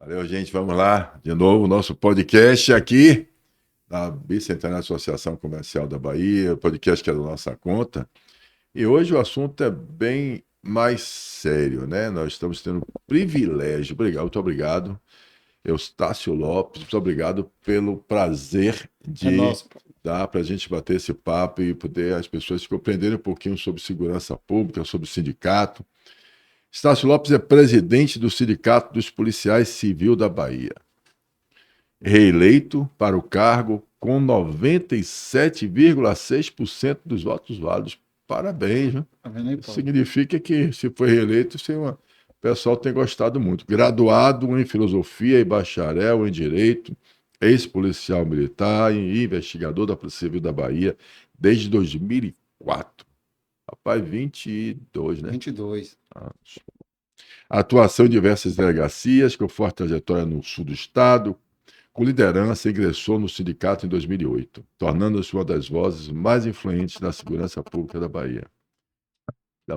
Valeu, gente. Vamos lá. De novo, nosso podcast aqui da Bicentenária Associação Comercial da Bahia, podcast que é da nossa conta. E hoje o assunto é bem mais sério, né? Nós estamos tendo o privilégio, muito obrigado, Eustácio Lopes, muito obrigado pelo prazer É de nosso. dar para a gente bater esse papo e poder as pessoas compreenderem um pouquinho sobre segurança pública, sobre o sindicato. Estácio Lopes é presidente do Sindicato dos Policiais Civil da Bahia. Reeleito para o cargo com 97,6% dos votos válidos. Parabéns, né? Tá vendo aí, Isso Paulo? significa que, se foi reeleito, o pessoal tem gostado muito. Graduado em filosofia e bacharel em direito, ex-policial militar e investigador da Polícia Civil da Bahia desde 2004. Rapaz, 22, né? 22. Atuação em diversas delegacias, com forte trajetória no sul do estado, com liderança, ingressou no sindicato em 2008, tornando-se uma das vozes mais influentes da segurança pública da Bahia.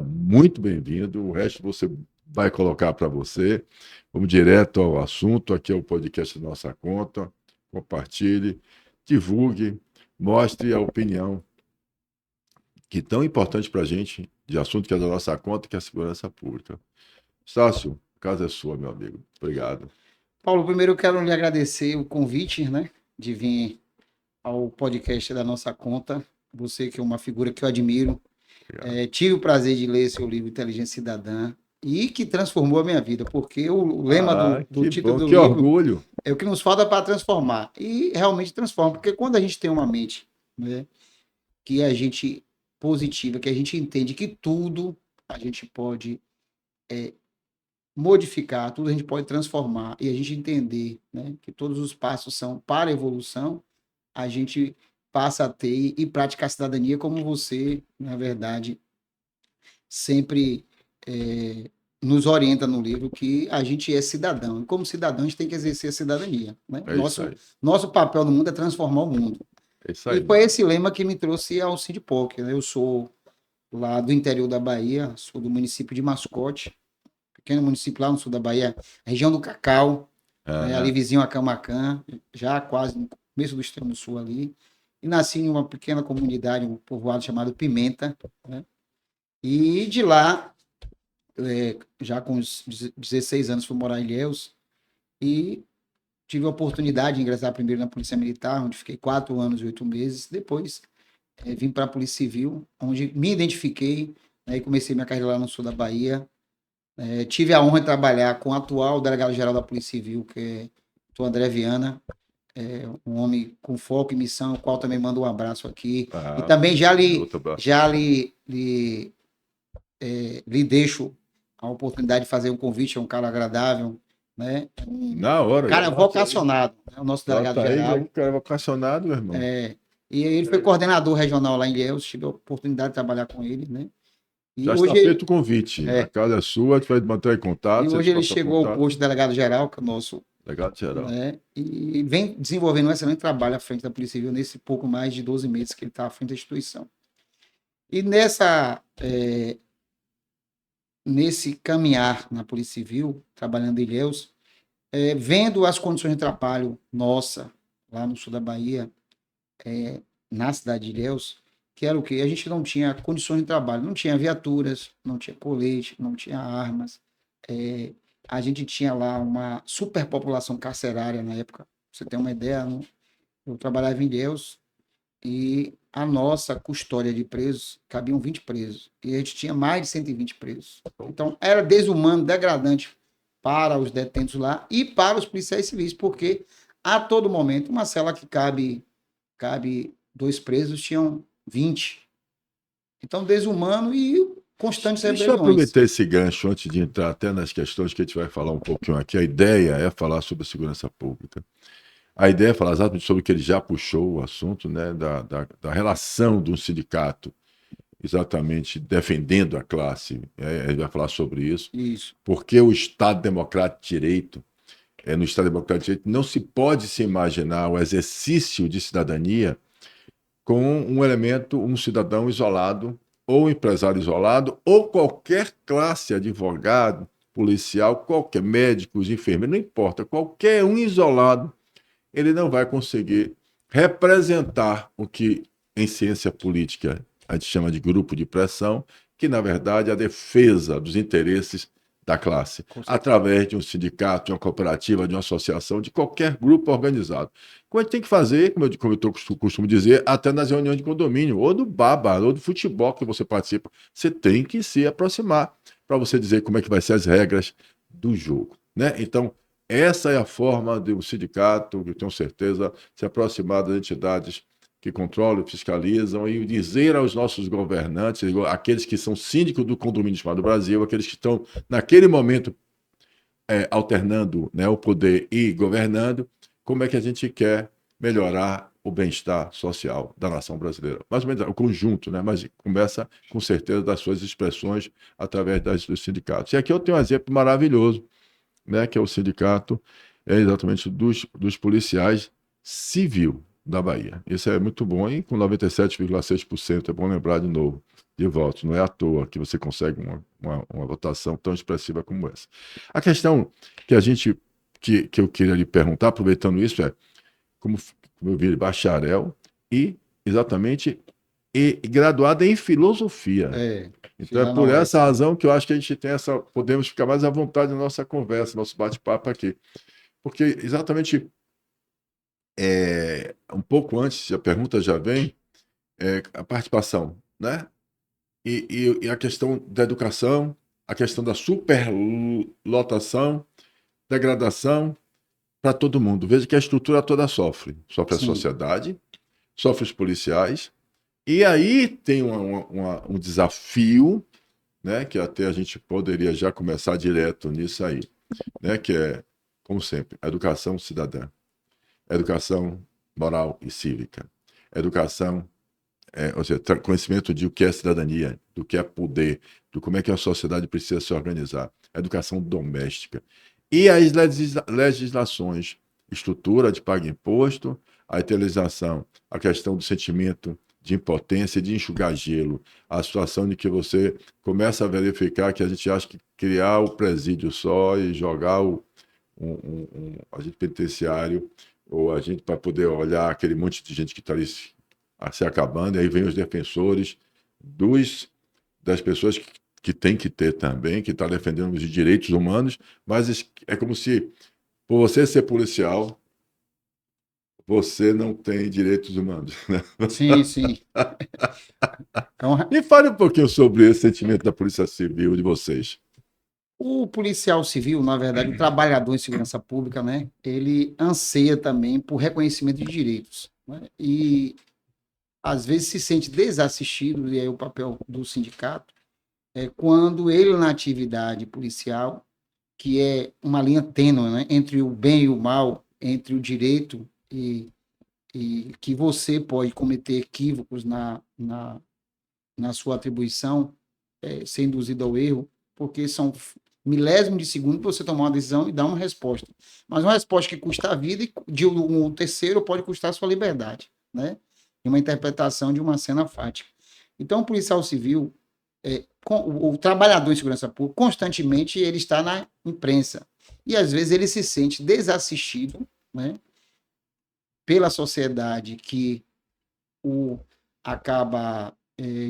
Muito bem-vindo, o resto você vai colocar para você. Vamos direto ao assunto, aqui é o podcast da nossa conta. Compartilhe, divulgue, mostre a opinião que é tão importante para a gente, de assunto que é da nossa conta, que é a segurança pública. Estácio, a casa é sua, meu amigo. Obrigado. Paulo, primeiro eu quero lhe agradecer o convite, né, de vir ao podcast da nossa conta. Você que é uma figura que eu admiro. Obrigado. Tive o prazer de ler seu livro Inteligência Cidadã e que transformou a minha vida, porque o lema Ah, do que título bom, do que livro orgulho. é o que nos falta para transformar. E realmente transforma, porque quando a gente tem uma mente, né, que a gente positiva, que a gente entende que tudo a gente pode modificar, tudo a gente pode transformar e a gente entender, né, que todos os passos são para a evolução, a gente passa a ter e praticar a cidadania como você, na verdade, sempre nos orienta no livro que a gente é cidadão. E como cidadão, a gente tem que exercer a cidadania. Né? É isso aí. Nosso papel no mundo é transformar o mundo. É isso E aí, foi mano. esse lema que me trouxe ao Sindipoc. Né? Eu sou lá do interior da Bahia, sou do município de Mascote, pequeno município lá no sul da Bahia, região do Cacau, né, ali Aham. vizinho a Camaquã, já quase no começo do extremo sul ali. E nasci em uma pequena comunidade, um povoado chamado Pimenta. Né? E de lá, já com os 16 anos, fui morar em Ilhéus e tive a oportunidade de ingressar primeiro na Polícia Militar, onde fiquei 4 anos e 8 meses. Depois, vim para a Polícia Civil, onde me identifiquei, né, e comecei minha carreira lá no sul da Bahia. Tive a honra de trabalhar com o atual delegado-geral da Polícia Civil, que é o André Viana, um homem com foco e missão, o qual também mando um abraço aqui. E Ah, também outro abraço. lhe deixo a oportunidade de fazer um convite, é um cara agradável, né? Na hora, já Cara bota aí. vocacionado, né? O nosso Bota aí, delegado-geral. o cara é vocacionado, meu irmão. E ele foi coordenador regional lá em Ilhéus, tive a oportunidade de trabalhar com ele, né? E Já está hoje, feito o convite. A é, casa é sua, a gente vai manter em e contato, você hoje ele passa chegou ao contato. posto de delegado-geral, que é o nosso, Legal, geral. né? E vem desenvolvendo um excelente trabalho à frente da Polícia Civil nesse pouco mais de 12 meses que ele está à frente da instituição. E nesse caminhar na Polícia Civil, trabalhando em Ilhéus, vendo as condições de trabalho nossa, lá no sul da Bahia, na cidade de Ilhéus, que era o quê? A gente não tinha condições de trabalho, não tinha viaturas, não tinha colete, não tinha armas, a gente tinha lá uma superpopulação carcerária na época, pra você ter uma ideia, eu trabalhava em Ilhéus e a nossa custódia de presos, cabiam 20 presos, e a gente tinha mais de 120 presos. Então, era desumano, degradante para os detentos lá e para os policiais civis, porque a todo momento, uma cela que cabe 2 presos, tinham 20. Então, desumano e constantes Deixa eu rebeliões. aproveitar esse gancho antes de entrar até nas questões que a gente vai falar um pouquinho aqui. A ideia é falar sobre segurança pública. A ideia é falar exatamente sobre o que ele já puxou o assunto, né, da relação de um sindicato exatamente defendendo a classe. Ele vai falar sobre isso. Isso. Porque o Estado Democrático de Direito, no Estado Democrático de Direito, não se pode se imaginar o exercício de cidadania com um elemento, um cidadão isolado, ou um empresário isolado, ou qualquer classe, advogado, policial, qualquer médicos, enfermeiros, não importa, qualquer um isolado, ele não vai conseguir representar o que em ciência política a gente chama de grupo de pressão, que na verdade é a defesa dos interesses da classe, através de um sindicato, de uma cooperativa, de uma associação, de qualquer grupo organizado. Como a gente tem que fazer, como eu costumo dizer, até nas reuniões de condomínio, ou do baba, ou do futebol que você participa, você tem que se aproximar para você dizer como é que vai ser as regras do jogo, né? Então, essa é a forma do sindicato, eu tenho certeza, se aproximar das entidades que controlam, fiscalizam e dizer aos nossos governantes, aqueles que são síndicos do condomínio chamado Brasil, aqueles que estão naquele momento alternando, né, o poder e governando, como é que a gente quer melhorar o bem-estar social da nação brasileira. Mais ou menos o conjunto, né, mas começa com certeza das suas expressões através dos sindicatos. E aqui eu tenho um exemplo maravilhoso, né, que é o sindicato exatamente dos policiais civil da Bahia. Isso é muito bom, e com 97,6%, é bom lembrar de novo, de votos. Não é à toa que você consegue uma votação tão expressiva como essa. A questão que que eu queria lhe perguntar, aproveitando isso, como eu vi bacharel e exatamente graduado em filosofia. Então é por essa razão que eu acho que a gente tem podemos ficar mais à vontade na nossa conversa, nosso bate-papo aqui. Porque exatamente um pouco antes, a pergunta já vem, a participação, né? E a questão da educação, a questão da superlotação, degradação para todo mundo. Veja que a estrutura toda sofre. Sofre a sociedade, sofre os policiais, e aí tem um desafio, né, que até a gente poderia já começar direto nisso aí, né, que é, como sempre, a educação cidadã, a educação moral e cívica, a educação, ou seja, conhecimento de o que é cidadania, do que é poder, do como é que a sociedade precisa se organizar, a educação doméstica. E as legislações, estrutura de paga imposto, a legislação, a questão do sentimento de impotência, de enxugar gelo, a situação de que você começa a verificar que a gente acha que criar o presídio só e jogar um agente penitenciário ou a gente para poder olhar aquele monte de gente que está ali se acabando, e aí vem os defensores das pessoas que tem que ter também, que está defendendo os direitos humanos, mas é como se, por você ser policial, você não tem direitos humanos, né? Sim, sim. Me fale um pouquinho sobre esse sentimento da Polícia Civil de vocês. O policial civil, na verdade, o trabalhador em segurança pública, né, ele anseia também por reconhecimento de direitos, né? E às vezes se sente desassistido, e aí o papel do sindicato é quando ele na atividade policial, que é uma linha tênue, né, entre o bem e o mal, entre o direito e que você pode cometer equívocos na sua atribuição, ser induzido ao erro, porque são milésimos de segundo para você tomar uma decisão e dar uma resposta. Mas uma resposta que custa a vida e de um terceiro pode custar a sua liberdade, né? E uma interpretação de uma cena fática. Então, o policial civil, o trabalhador em segurança pública, constantemente ele está na imprensa. E, às vezes, ele se sente desassistido, né, pela sociedade que o acaba,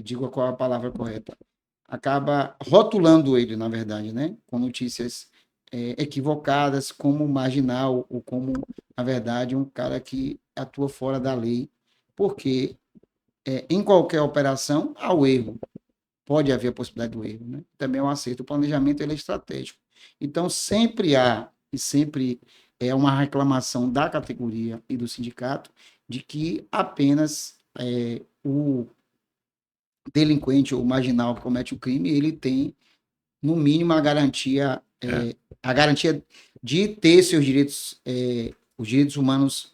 digo qual é a palavra correta, acaba rotulando ele, na verdade, né, com notícias equivocadas, como marginal, ou como, na verdade, um cara que atua fora da lei, porque em qualquer operação há o erro, pode haver a possibilidade do erro, né? Também é um acerto, o planejamento ele é estratégico. Então, sempre há, e sempre é uma reclamação da categoria e do sindicato, de que apenas o delinquente ou marginal que comete o crime, ele tem, no mínimo, a garantia de ter seus direitos, os direitos humanos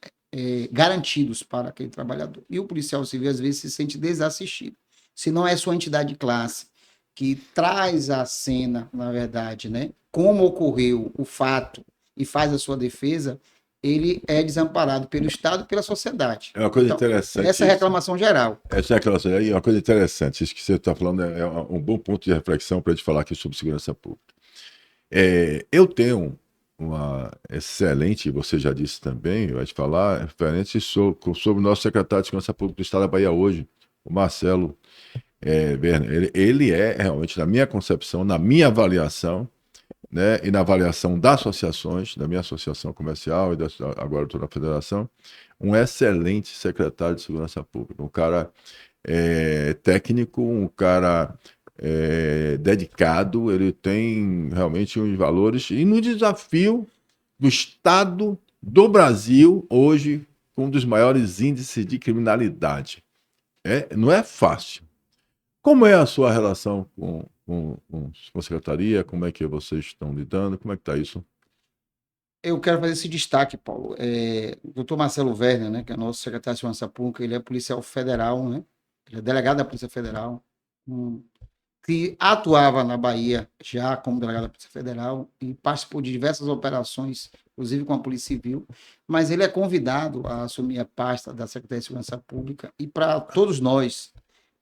garantidos para aquele trabalhador. E o policial civil, às vezes, se sente desassistido. Se não é sua entidade de classe que traz à cena, na verdade, né, como ocorreu o fato e faz a sua defesa, ele é desamparado pelo Estado e pela sociedade. É uma coisa interessante. Essa é a reclamação geral. Essa é uma coisa interessante. Isso que você está falando é um bom ponto de reflexão para a gente falar aqui sobre segurança pública. Eu tenho uma excelente, você já disse também, vai te falar, referente sobre o nosso secretário de Segurança Pública do Estado da Bahia hoje, o Marcelo Werner. Ele é realmente, na minha concepção, na minha avaliação, né, e na avaliação das associações, da minha associação comercial e agora estou na federação, um excelente secretário de Segurança Pública, um cara técnico, um cara dedicado, ele tem realmente uns valores, e no desafio do Estado do Brasil, hoje, com um dos maiores índices de criminalidade. Não é fácil. Como é a sua relação com a secretaria? Como é que vocês estão lidando? Como é que está isso? Eu quero fazer esse destaque, Paulo. O doutor Marcelo Werner, né, que é nosso secretário de Segurança Pública, ele é policial federal, né? Ele é delegado da Polícia Federal, que atuava na Bahia já como delegado da Polícia Federal e participou de diversas operações, inclusive com a Polícia Civil, mas ele é convidado a assumir a pasta da Secretaria de Segurança Pública e para todos nós,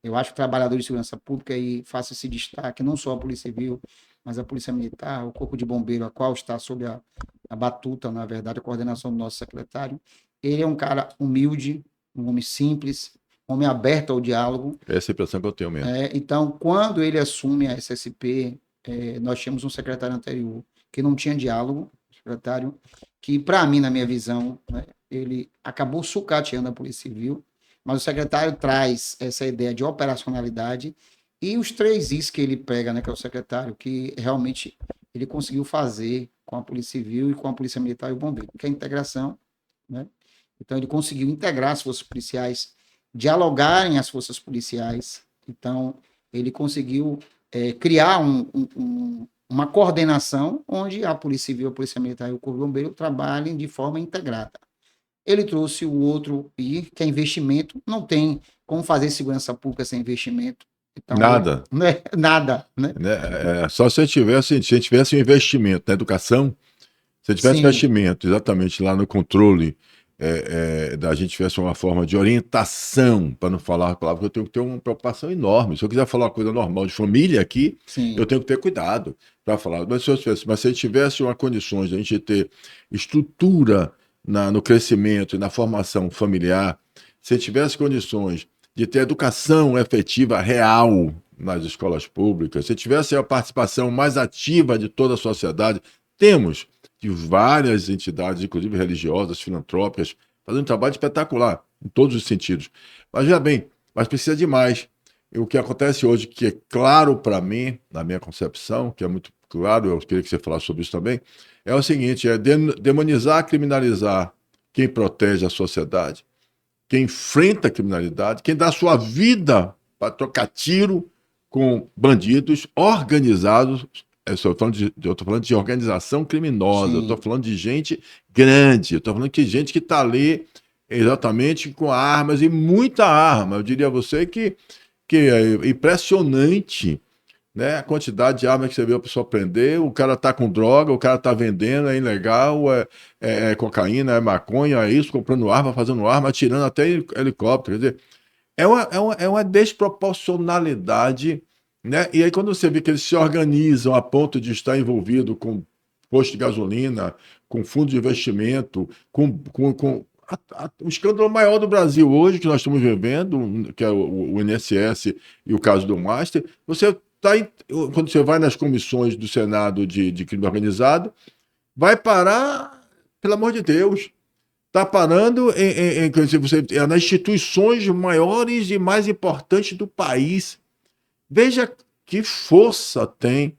eu acho que trabalhadores de segurança pública, e faço esse destaque, não só a Polícia Civil, mas a Polícia Militar, o Corpo de Bombeiro, a qual está sob a batuta, na verdade, a coordenação do nosso secretário. Ele é um cara humilde, um homem simples, um homem aberto ao diálogo. Essa é a impressão que eu tenho mesmo. Então, quando ele assume a SSP, nós tínhamos um secretário anterior que não tinha diálogo, secretário, que, para mim, na minha visão, né, ele acabou sucateando a Polícia Civil, mas o secretário traz essa ideia de operacionalidade e os 3 Is que ele pega, né, que é o secretário, que realmente ele conseguiu fazer com a Polícia Civil e com a Polícia Militar e o Bombeiro, que é a integração, né? Então, ele conseguiu integrar as forças policiais, dialogarem as forças policiais. Então, ele conseguiu criar uma coordenação onde a Polícia Civil, a Polícia Militar e o Corpo de Bombeiro trabalhem de forma integrada. Ele trouxe o outro I, que é investimento. Não tem como fazer segurança pública sem investimento. Então, Nada. Né? Nada, né? Só se a gente tivesse um investimento na educação, se tivesse Sim, investimento exatamente lá no controle, da gente tivesse uma forma de orientação, para não falar a palavra, que eu tenho que ter uma preocupação enorme. Se eu quiser falar uma coisa normal de família aqui, sim, eu tenho que ter cuidado para falar. Mas se a gente tivesse uma condições de a gente ter estrutura no crescimento e na formação familiar, se tivesse condições de ter educação efetiva, real, nas escolas públicas, se tivesse a participação mais ativa de toda a sociedade, temos de várias entidades, inclusive religiosas, filantrópicas, fazendo um trabalho espetacular, em todos os sentidos. Mas, veja bem, mas precisa de mais. E o que acontece hoje, que é claro para mim, na minha concepção, que é muito claro, eu queria que você falasse sobre isso também, é o seguinte, demonizar, criminalizar quem protege a sociedade, quem enfrenta a criminalidade, quem dá sua vida para trocar tiro com bandidos organizados. Eu estou falando de organização criminosa, eu estou sim. falando de gente grande, eu estou falando de gente que está ali exatamente com armas, e muita arma. Eu diria a você que é impressionante, né, a quantidade de armas que você vê a pessoa prender. O cara tá com droga, o cara tá vendendo, é ilegal, é cocaína, é maconha, é isso, comprando arma, fazendo arma, atirando até helicóptero. Quer dizer, é uma desproporcionalidade, né? E aí, quando você vê que eles se organizam a ponto de estar envolvido com posto de gasolina, com fundo de investimento, o escândalo maior do Brasil hoje, que nós estamos vivendo, que é o INSS e o caso do Master, quando você vai nas comissões do Senado de crime organizado, vai parar, pelo amor de Deus, está parando nas instituições maiores e mais importantes do país. Veja que força tem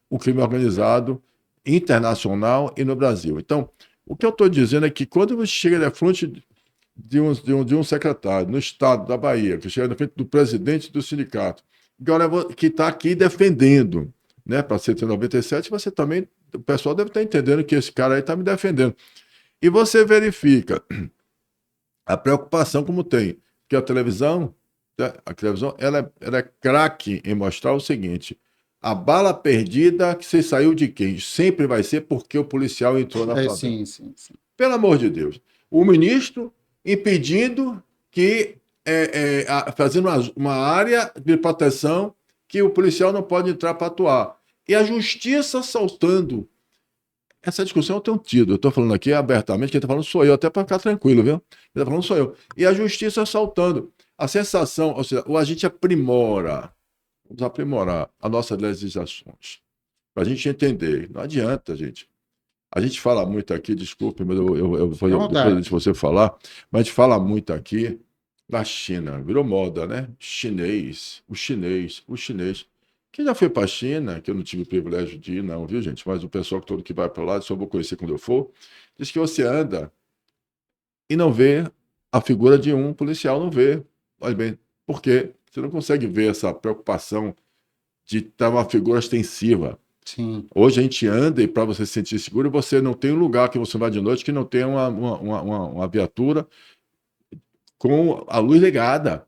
o crime organizado internacional e no Brasil. Então, o que eu estou dizendo é que quando você chega na frente de um secretário no estado da Bahia, que chega na frente do presidente do sindicato, que está aqui defendendo, né, para a 197, você também, o pessoal deve estar entendendo que esse cara aí está me defendendo. E você verifica a preocupação como tem, que a televisão, né, ela é craque em mostrar o seguinte: a bala perdida que você saiu de quem? Sempre vai ser porque o policial entrou na favela. Sim, sim, sim. Pelo amor de Deus. O ministro impedindo que, fazendo uma área de proteção que o policial não pode entrar para atuar. E a justiça saltando. Essa discussão eu tenho tido. Eu estou falando aqui abertamente, quem está falando sou eu, até para ficar tranquilo, viu? Quem está falando sou eu. E a justiça saltando. A sensação, ou seja, a gente aprimora, vamos aprimorar as nossas legislações. Para a gente entender. Não adianta, gente. A gente fala muito aqui, desculpe, mas depois de você falar, mas a gente fala muito aqui da China. Virou moda, né? Chinês, o chinês, o chinês. Quem já foi para a China, que eu não tive o privilégio de ir, não, viu, gente? Mas o pessoal todo que vai para lá, só vou conhecer quando eu for, diz que você anda e não vê a figura de um policial, não vê. Olha bem, por quê? Você não consegue ver essa preocupação de estar uma figura ostensiva. Sim. Hoje a gente anda e para você se sentir seguro, você não tem um lugar que você vai de noite que não tenha uma viatura com a luz ligada.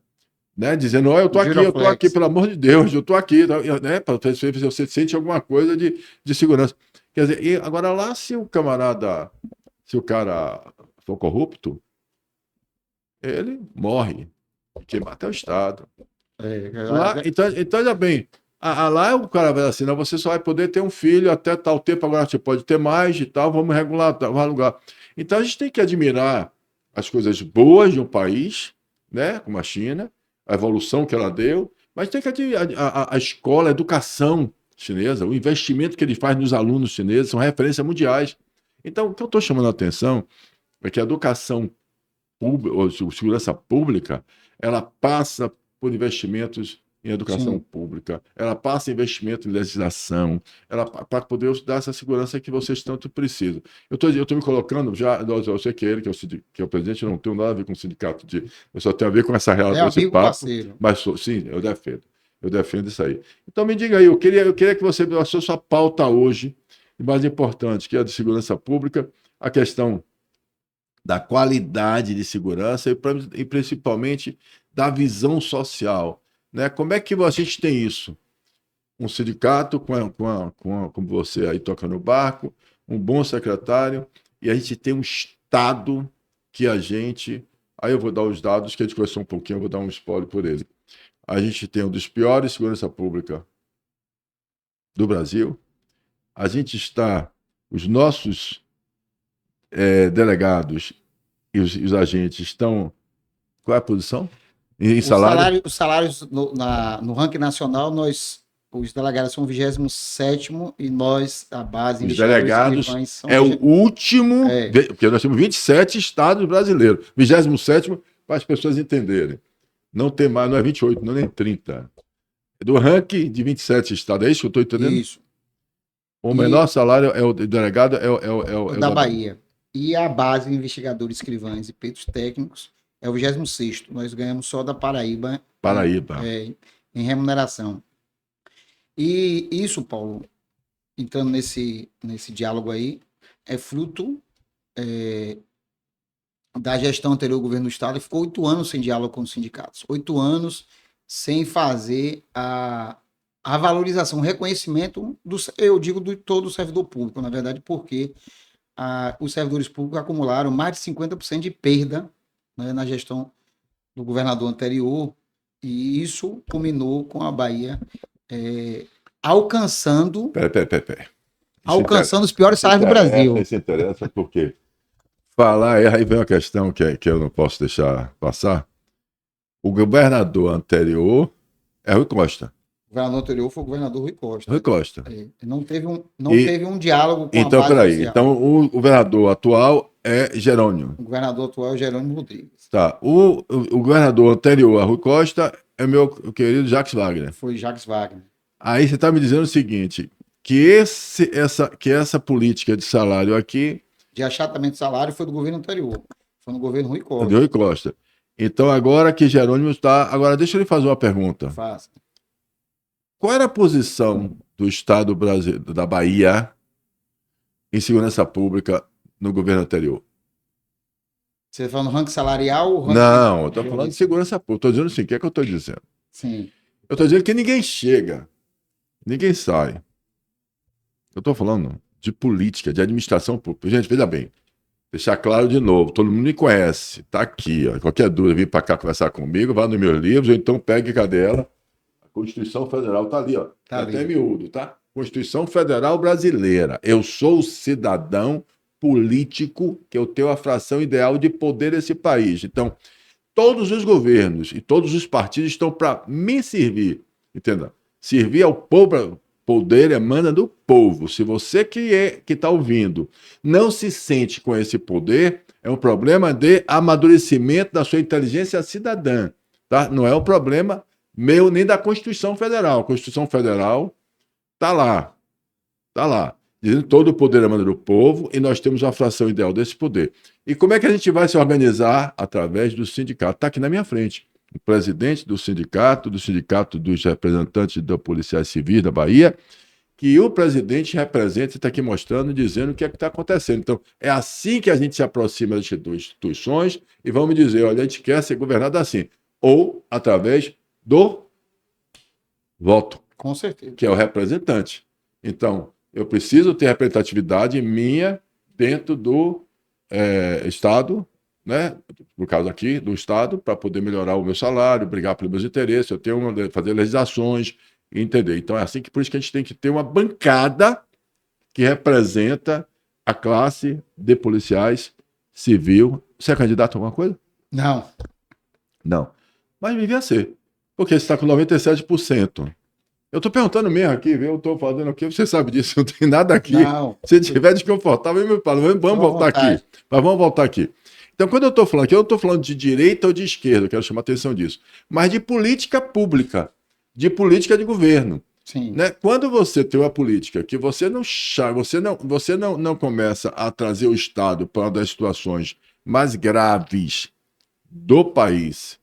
Né, dizendo, eu tô aqui, pelo amor de Deus, eu tô aqui, né, para ver se você sente alguma coisa de segurança. Quer dizer, e agora lá, se o cara for corrupto, ele morre, porque mata o Estado. Lá, então, olha bem, lá o cara vai assim, não, você só vai poder ter um filho até tal tempo, agora você pode ter mais e tal, vamos regular, vamos alugar. Então a gente tem que admirar as coisas boas de um país, né, como a China, a evolução que ela deu, mas tem que a escola, a educação chinesa, o investimento que ele faz nos alunos chineses são referências mundiais. Então, o que eu estou chamando a atenção é que a educação pública, ou segurança pública, ela passa por investimentos em educação Sim. pública, ela passa investimento em legislação, para poder dar essa segurança que vocês tanto precisam. Eu estou me colocando já, eu sei que ele, que é o presidente, eu não tenho nada a ver com o sindicato, eu só tenho a ver com essa relação, esse papo, parceiro. mas sim, eu defendo isso aí. Então me diga aí, eu queria que você a sua pauta hoje, e mais importante, que é a de segurança pública, a questão da qualidade de segurança e principalmente da visão social. Né? Como é que a gente tem isso? Um sindicato como você aí toca no barco, um bom secretário, e a gente tem um Estado que a gente... Aí eu vou dar os dados, que a gente conversou um pouquinho, eu vou dar um spoiler por ele. A gente tem um dos piores segurança pública do Brasil. A gente está... Os nossos delegados e os agentes estão... Qual é a posição? Em salário? Os salários no ranking nacional, os delegados são o 27º e nós, a base... Os delegados é o último, porque nós temos 27 estados brasileiros. 27º, para as pessoas entenderem. Não tem mais, não é 28, não é nem 30. É do ranking de 27 estados. É isso que eu estou entendendo? Isso. O menor salário é o delegado, é o da Bahia. E a base de investigadores, escrivães e peritos técnicos é o 26º. Nós ganhamos só da Paraíba. Em remuneração. E isso, Paulo, entrando nesse diálogo aí, é fruto da gestão anterior do governo do Estado. Ficou 8 anos sem diálogo com os sindicatos. 8 anos sem fazer a valorização, o reconhecimento, eu digo, de todo o servidor público, na verdade, porque os servidores públicos acumularam mais de 50% de perda, né, na gestão do governador anterior, e isso culminou com a Bahia alcançando os piores salários do Brasil. Isso interessa porque aí vem uma questão que eu não posso deixar passar. O governador anterior é Rui Costa. O governador anterior foi o governador Rui Costa. Rui Costa. Não teve um diálogo com a base social. Então, o governador atual é Jerônimo. O governador atual é Jerônimo Rodrigues. Tá. O governador anterior a Rui Costa é meu querido Jacques Wagner. Foi Jacques Wagner. Aí você está me dizendo o seguinte, que essa política de salário aqui... De achatamento de salário foi do governo anterior. Foi no governo Rui Costa. De Rui Costa. Então, agora que Jerônimo está... Agora, deixa eu lhe fazer uma pergunta. Faça. Qual era a posição do Estado da Bahia em segurança pública no governo anterior? Você está falando ranking salarial? Ou não, eu estou falando de segurança pública. Estou dizendo assim, o que é que eu estou dizendo? Sim. Eu estou dizendo que ninguém chega, ninguém sai. Eu estou falando de política, de administração pública. Gente, veja bem, deixar claro de novo, todo mundo me conhece, está aqui. Ó. Qualquer dúvida, vem para cá conversar comigo, vá nos meus livros, ou então pegue, cadê ela? A Constituição Federal está ali, ó. Tá ali. Até miúdo, tá? Constituição Federal Brasileira. Eu sou o cidadão político que eu tenho a fração ideal de poder desse país. Então, todos os governos e todos os partidos estão para me servir, entenda? Servir ao povo, poder emana do povo. Se você que está ouvindo não se sente com esse poder, é um problema de amadurecimento da sua inteligência cidadã, tá? Não é um problema meu nem da Constituição Federal. A Constituição Federal está lá, está lá. Dizendo que todo o poder emana do povo e nós temos uma fração ideal desse poder. E como é que a gente vai se organizar? Através do sindicato. Está aqui na minha frente. O presidente do sindicato dos representantes da Policiais Civis da Bahia, que o presidente representa, está aqui mostrando, dizendo o que é que está acontecendo. Então, é assim que a gente se aproxima das instituições e vamos dizer, olha, a gente quer ser governado assim. Ou através do voto. Com certeza. Que é o representante. Então, eu preciso ter representatividade minha dentro do Estado, né? No caso aqui, do Estado, para poder melhorar o meu salário, brigar pelos meus interesses, eu tenho fazer legislações, entender. Então, é assim que por isso que a gente tem que ter uma bancada que representa a classe de policiais civil. Você é candidato a alguma coisa? Não. Não. Mas devia ser. Porque você está com 97%. Eu estou perguntando mesmo aqui, viu? Eu estou fazendo aqui, você sabe disso, não tem nada aqui. Não. Se estiver desconfortável, me fala, vamos voltar aqui. Mas vamos voltar aqui. Então, quando eu estou falando aqui, eu não estou falando de direita ou de esquerda, eu quero chamar a atenção disso, mas de política pública, de política de governo. Sim. Né? Quando você tem uma política que você não começa a trazer o Estado para uma das situações mais graves do país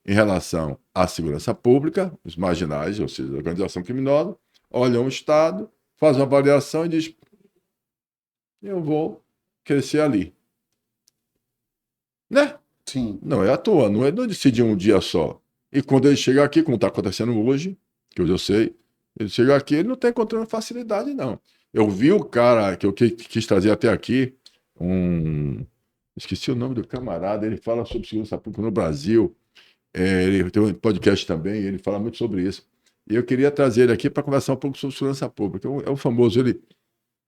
em relação à segurança pública, os marginais, ou seja, a organização criminosa, olham o Estado, fazem uma avaliação e diz: eu vou crescer ali. Né? Sim. Não é à toa, não decidir um dia só. E quando ele chega aqui, como está acontecendo hoje, que hoje eu sei, ele chega aqui, ele não está encontrando facilidade, não. Eu vi o cara que eu quis trazer até aqui, esqueci o nome do camarada, ele fala sobre segurança pública no Brasil. Ele tem um podcast também, ele fala muito sobre isso. E eu queria trazer ele aqui para conversar um pouco sobre segurança pública. É o famoso,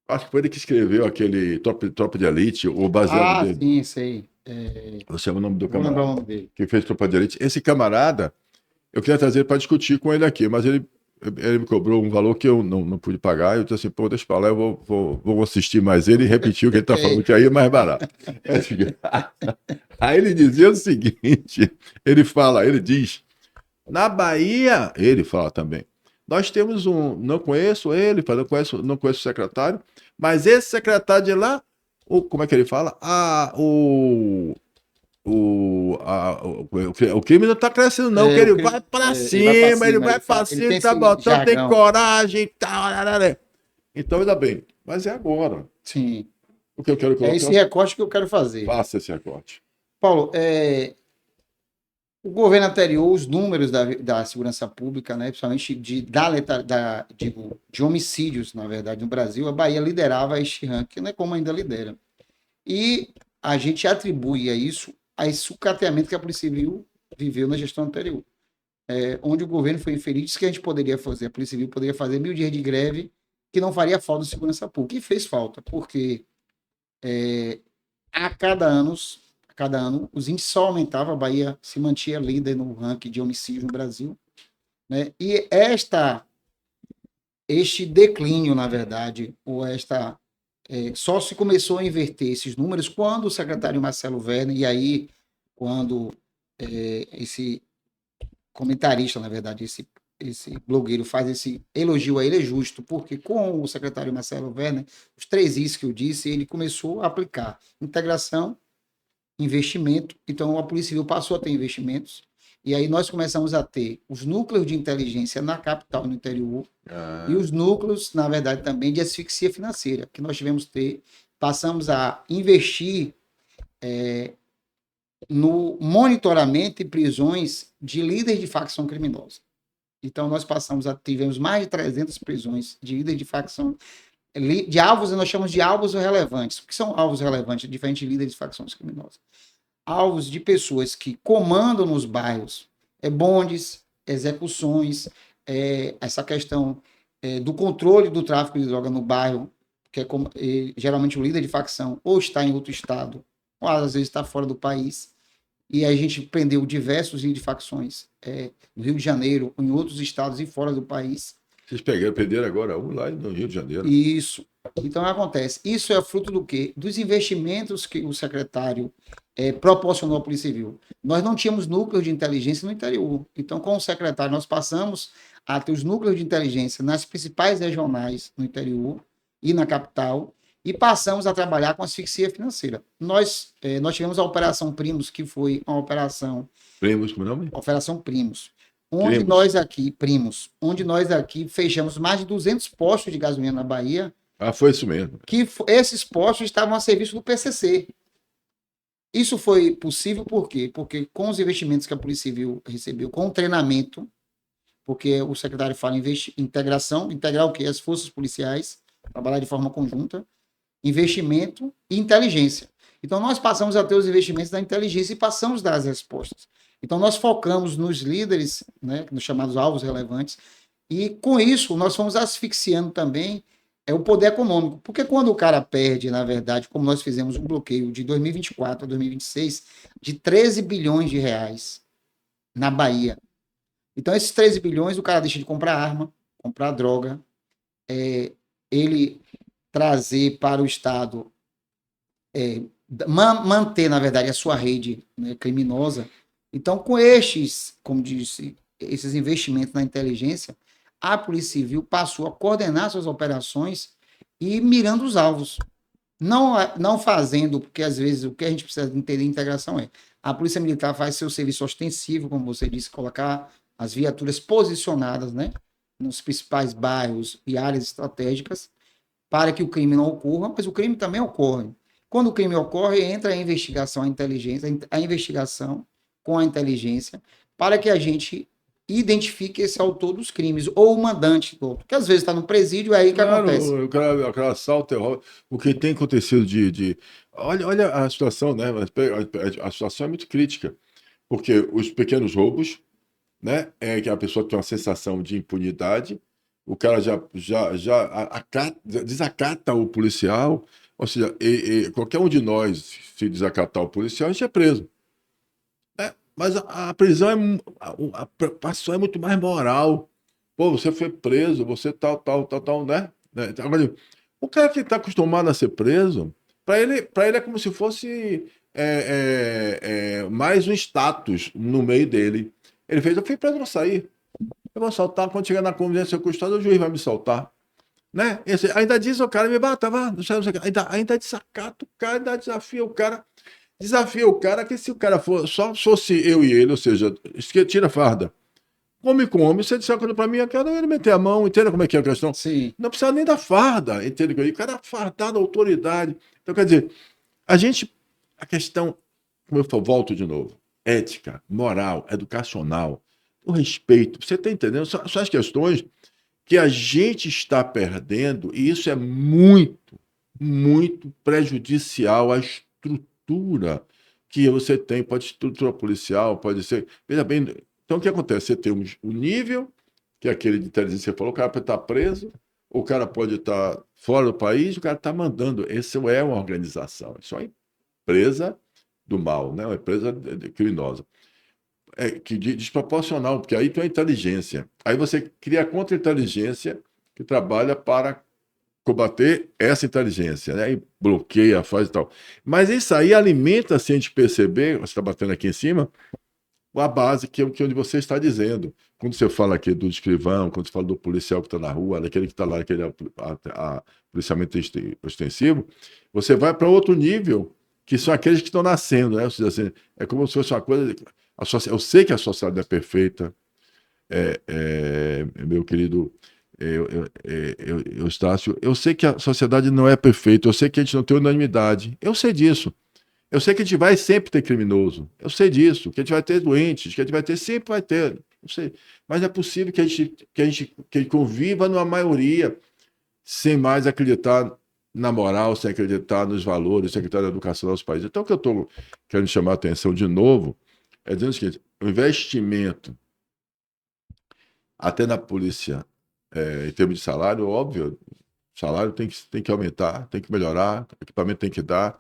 acho que foi ele que escreveu aquele Tropa de Elite, o baseado dele. Sim, sei. Você é o nome do Vou lembrar o camarada nome dele. que fez Tropa de Elite. Esse camarada, eu queria trazer para discutir com ele aqui, mas ele me cobrou um valor que eu não pude pagar. Eu disse assim, pô, deixa pra lá, eu vou assistir mais ele e repetir o que ele está falando, que aí é mais barato. Aí ele dizia o seguinte, ele diz, na Bahia, ele fala também, nós temos não conheço ele, não conheço o secretário, mas esse secretário de lá, como é que ele fala? O crime não está crescendo, não, que ele vai para cima, ele vai para cima, está botando, tem coragem e tal. Então, ainda bem. Mas é agora. Sim. O que eu quero colocar. É esse recorte que eu quero fazer. Faça esse recorte. Paulo, o governo anterior, os números da segurança pública, né, principalmente de homicídios, na verdade, no Brasil, a Bahia liderava este ranking, né, como ainda lidera. E a gente atribui a esse sucateamento que a Polícia Civil viveu na gestão anterior. Onde o governo foi infeliz, disse que a gente poderia fazer, a Polícia Civil poderia fazer 1000 dias de greve, que não faria falta de segurança pública. E fez falta, porque a cada ano, os índices só aumentavam, a Bahia se mantinha líder no ranking de homicídios no Brasil. Né? E este declínio, na verdade, ou só se começou a inverter esses números quando o secretário Marcelo Werner, e aí quando esse comentarista, na verdade, esse blogueiro faz esse elogio a ele, é justo, porque com o secretário Marcelo Werner, os 3 Is que eu disse, ele começou a aplicar integração, investimento, então a Polícia Civil passou a ter investimentos, e aí nós começamos a ter os núcleos de inteligência na capital e no interior, e os núcleos, na verdade, também de asfixia financeira, que nós passamos a investir no monitoramento e prisões de líderes de facção criminosa. Então, tivemos mais de 300 prisões de líderes de facção, de alvos, nós chamamos de alvos relevantes. O que são alvos relevantes? Diferente de líderes de facções criminosas. Alvos de pessoas que comandam nos bairros, bondes, execuções, essa questão do controle do tráfico de droga no bairro, que é como, geralmente o líder de facção ou está em outro estado, ou às vezes está fora do país. E a gente prendeu diversos líderes de facções no Rio de Janeiro, em outros estados e fora do país. Vocês perderam agora um lá no Rio de Janeiro. Isso. Então, acontece. Isso é fruto do quê? Dos investimentos que o secretário proporcionou à Polícia Civil. Nós não tínhamos núcleos de inteligência no interior. Então, com o secretário, nós passamos a ter os núcleos de inteligência nas principais regionais no interior e na capital, e passamos a trabalhar com asfixia financeira. Nós tivemos a Operação Primos, que foi uma operação... Primos, como nome? Operação Primos. Onde nós aqui fechamos mais de 200 postos de gasolina na Bahia. Ah, foi isso mesmo. Que esses postos estavam a serviço do PCC. Isso foi possível por quê? Porque com os investimentos que a Polícia Civil recebeu, com o treinamento, porque o secretário fala em integração, integrar o quê? As forças policiais, trabalhar de forma conjunta, investimento e inteligência. Então, nós passamos a ter os investimentos da inteligência e passamos a dar as respostas. Então, nós focamos nos líderes, né, nos chamados alvos relevantes, e com isso, nós fomos asfixiando também o poder econômico. Porque quando o cara perde, na verdade, como nós fizemos um bloqueio de 2024 a 2026, de 13 bilhões de reais na Bahia. Então, esses 13 bilhões, o cara deixa de comprar arma, comprar droga, ele trazer para o Estado, manter, na verdade, a sua rede, né, criminosa. Então, com como disse, esses investimentos na inteligência, a Polícia Civil passou a coordenar suas operações e mirando os alvos. Não fazendo, porque às vezes o que a gente precisa entender em integração a Polícia Militar faz seu serviço ostensivo, como você disse, colocar as viaturas posicionadas, né, nos principais bairros e áreas estratégicas para que o crime não ocorra, mas o crime também ocorre. Quando o crime ocorre, entra a investigação, a investigação com a inteligência, para que a gente identifique esse autor dos crimes, ou o mandante do outro, que às vezes está no presídio, é aí que acontece. O cara assalto, o que tem acontecido Olha a situação, né? A situação é muito crítica, porque os pequenos roubos, né? É que a pessoa tem uma sensação de impunidade, o cara já desacata o policial, ou seja, qualquer um de nós, se desacatar o policial, a gente é preso. Mas a prisão a preocupação é muito mais moral. Pô, você foi preso, você tal, né? Agora, o cara que está acostumado a ser preso, para ele é como se fosse mais um status no meio dele. Ele fez, eu fui preso, eu vou sair. Eu vou soltar, quando chegar na convivência custódia, o juiz vai me soltar. Né? Ainda diz o cara, me bata, vá, ainda desacata o cara, ainda desafia o cara. Desafia o cara que se o cara só fosse eu e ele, ou seja, tira a farda. Come com homem, você disser coisa pra mim, eu quero ele meter a mão, entende como é que é a questão? Sim. Não precisa nem da farda, entende? O cara fardado, autoridade. Então, quer dizer, a questão, como eu volto de novo, ética, moral, educacional, o respeito, você está entendendo? São as questões que a gente está perdendo, e isso é muito, muito prejudicial à estrutura que você tem, pode ser estrutura policial, pode ser. Veja bem, então o que acontece? Você tem o nível, que é aquele de inteligência que você falou, o cara pode estar preso, o cara pode estar fora do país, o cara está mandando. Isso é uma organização, isso é uma empresa do mal, né? Uma empresa criminosa. Desproporcional, porque aí tem a inteligência. Aí você cria a contra-inteligência que trabalha para combater essa inteligência, né? E bloqueia, faz e tal. Mas isso aí alimenta, sem a gente perceber, você está batendo aqui em cima, a base que onde você está dizendo. Quando você fala aqui do escrivão, quando você fala do policial que está na rua, daquele que está lá, aquele policiamento ostensivo, você vai para outro nível, que são aqueles que estão nascendo, né? Ou seja, assim, é como se fosse uma coisa. Eu sei que a sociedade é perfeita, meu querido Eustácio, eu sei que a sociedade não é perfeita, eu sei que a gente não tem unanimidade, eu sei disso. Eu sei que a gente vai sempre ter criminoso, eu sei disso, que a gente vai ter doentes, que a gente vai ter, sempre vai ter, eu sei. Mas é possível que a gente conviva numa maioria sem mais acreditar na moral, sem acreditar nos valores, sem acreditar na educação dos países. Então, o que eu estou querendo chamar a atenção de novo dizendo o seguinte: o investimento até na polícia em termos de salário, óbvio, o salário tem que aumentar, tem que melhorar, o equipamento tem que dar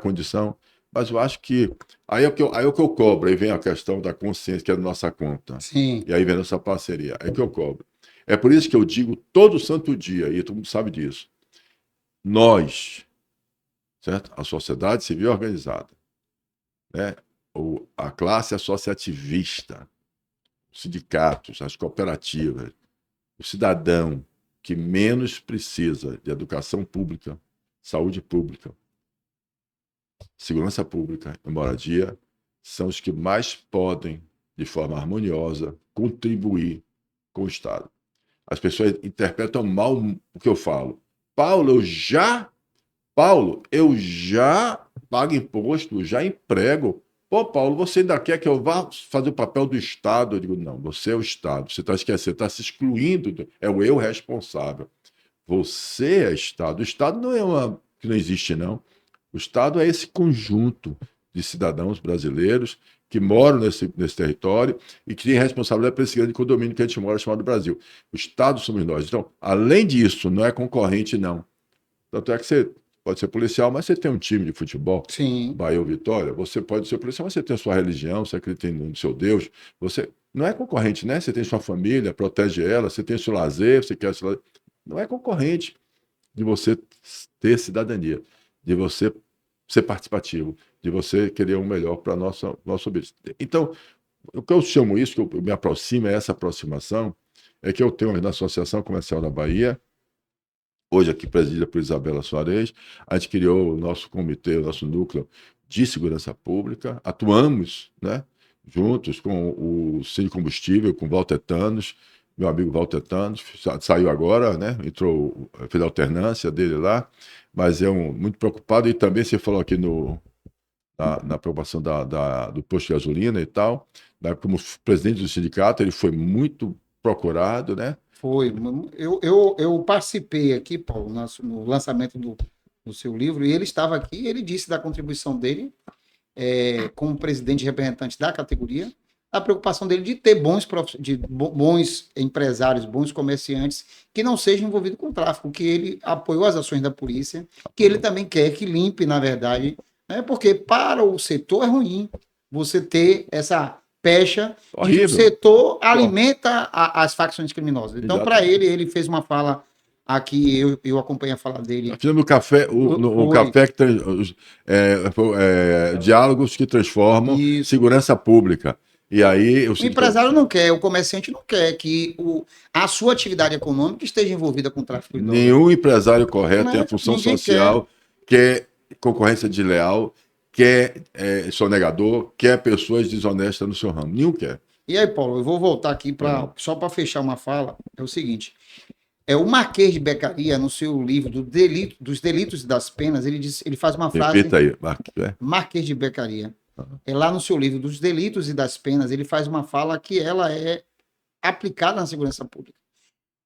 condição. Mas eu acho que aí é o que eu cobro, aí vem a questão da consciência, que é da nossa conta. Sim, E aí vem a nossa parceria, é que eu cobro. É por isso que eu digo todo santo dia, e todo mundo sabe disso, nós, certo? A sociedade civil organizada, né? A classe associativista, os sindicatos, as cooperativas, o cidadão que menos precisa de educação pública, saúde pública, segurança pública e moradia, são os que mais podem, de forma harmoniosa, contribuir com o Estado. As pessoas interpretam mal o que eu falo. Paulo, eu já pago imposto, já emprego. Pô, Paulo, você ainda quer que eu vá fazer o papel do Estado? Eu digo, não, você é o Estado. Você está esquecendo, está se excluindo. É o eu responsável. Você é Estado. O Estado não é uma que não existe, não. O Estado é esse conjunto de cidadãos brasileiros que moram nesse território e que têm responsabilidade por esse grande condomínio que a gente mora, chamado Brasil. O Estado somos nós. Então, além disso, não é concorrente, não. Tanto é que você pode ser policial, mas você tem um time de futebol, sim. Bahia ou Vitória. Você pode ser policial, mas você tem a sua religião, você acredita no seu Deus. Você não é concorrente, né? Você tem sua família, protege ela, você tem seu lazer, você quer seu lazer. Não é concorrente de você ter cidadania, de você ser participativo, de você querer o melhor para nosso objeto. Então, o que eu chamo isso, que eu me aproximo, é essa aproximação, é que eu tenho na Associação Comercial da Bahia, hoje aqui presidida por Isabela Soares, a gente criou o nosso comitê, o nosso núcleo de segurança pública, atuamos, né, juntos com o Cine Combustível, com o Walter Tanos, meu amigo Walter Tanos, saiu agora, né, entrou, fez a alternância dele lá, mas muito preocupado, e também você falou aqui na preocupação do posto de gasolina e tal, né, como presidente do sindicato, ele foi muito procurado, né. Foi. Eu participei aqui, Paulo, no lançamento do seu livro, e ele estava aqui e ele disse da contribuição dele, como presidente e representante da categoria, a preocupação dele de ter bons empresários, bons comerciantes que não sejam envolvidos com tráfico, que ele apoiou as ações da polícia, que ele também quer que limpe, na verdade, né? Porque para o setor é ruim você ter essa pecha de que o Horrível. setor alimenta as facções criminosas. Então, para Exatamente. ele fez uma fala aqui, eu acompanho a fala dele. Fizemos o café, o Foi café que diálogos que transformam isso. segurança pública. E aí O empresário não quer, o comerciante não quer que a sua atividade econômica esteja envolvida com o tráfico de drogas. nenhum empresário correto tem a Né? função Ninguém quer. social, quer concorrência desleal, quer sonegador, quer pessoas desonestas no seu ramo. Nenhum quer. E aí, Paulo, eu vou voltar aqui só para fechar uma fala. É o seguinte: o Marquês de Beccaria, no seu livro dos Delitos e das Penas, ele faz uma frase. Repita aí, Marquinhos. Marquês de Beccaria. Lá no seu livro dos Delitos e das Penas, ele faz uma fala que ela é aplicada na segurança pública.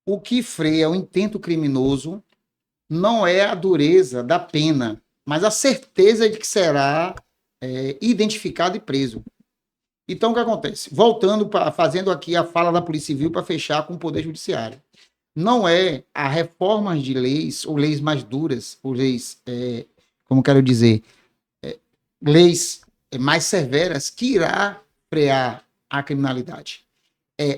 O que freia o intento criminoso não é a dureza da pena, mas a certeza de que será identificado e preso. Então, o que acontece? Fazendo aqui a fala da Polícia Civil para fechar com o Poder Judiciário. Não é a reforma de leis, ou leis mais duras, ou leis, como quero dizer, leis mais severas, que irá frear a criminalidade.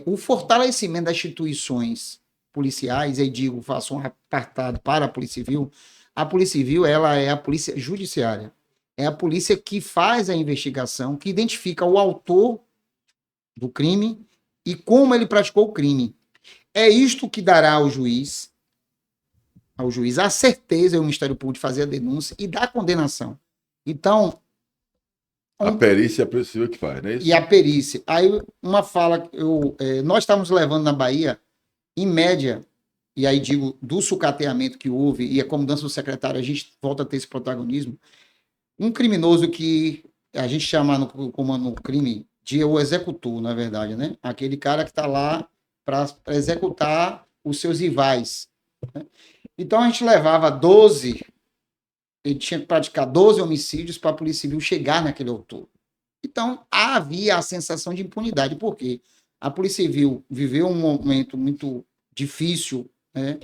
O fortalecimento das instituições policiais, e digo, faço um apartado para a Polícia Civil. A Polícia Civil, ela é a polícia judiciária. É a polícia que faz a investigação, que identifica o autor do crime e como ele praticou o crime. É isto que dará ao juiz a certeza, o Ministério Público, de fazer a denúncia e dar a condenação. Então, A perícia é possível que faz, não é isso? E a perícia. Aí, uma fala, nós estamos levando na Bahia, em média, e aí digo, do sucateamento que houve, e a mudança do secretário, a gente volta a ter esse protagonismo. Um criminoso que a gente chama no crime de o executor, na verdade, né? Aquele cara que está lá para executar os seus rivais. Né? Então, a gente levava 12, ele tinha que praticar 12 homicídios para a Polícia Civil chegar naquele autor. Então, havia a sensação de impunidade, porque a Polícia Civil viveu um momento muito difícil, né,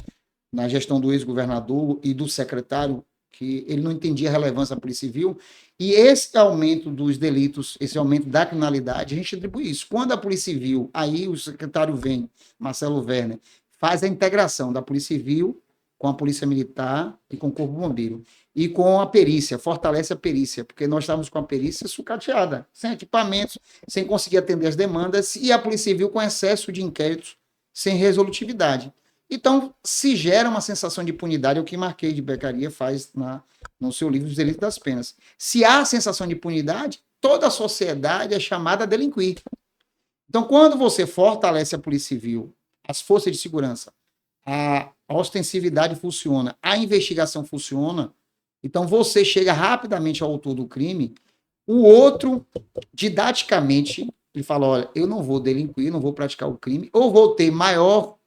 na gestão do ex-governador e do secretário, que ele não entendia a relevância da Polícia Civil, e esse aumento dos delitos, esse aumento da criminalidade, a gente atribui isso. Quando a Polícia Civil, aí o secretário vem, Marcelo Werner, faz a integração da Polícia Civil com a Polícia Militar e com o Corpo Bombeiro. E com a perícia, fortalece a perícia, porque nós estávamos com a perícia sucateada, sem equipamentos, sem conseguir atender as demandas, e a Polícia Civil com excesso de inquéritos, sem resolutividade. Então, se gera uma sensação de impunidade, é o que Marquês de Beccaria faz no seu livro Os Delitos das Penas. Se há sensação de impunidade, toda a sociedade é chamada a delinquir. Então, quando você fortalece a Polícia Civil, as forças de segurança, a ostensividade funciona, a investigação funciona, então você chega rapidamente ao autor do crime, o outro, didaticamente, ele fala, olha, eu não vou delinquir, não vou praticar o crime, ou vou ter maior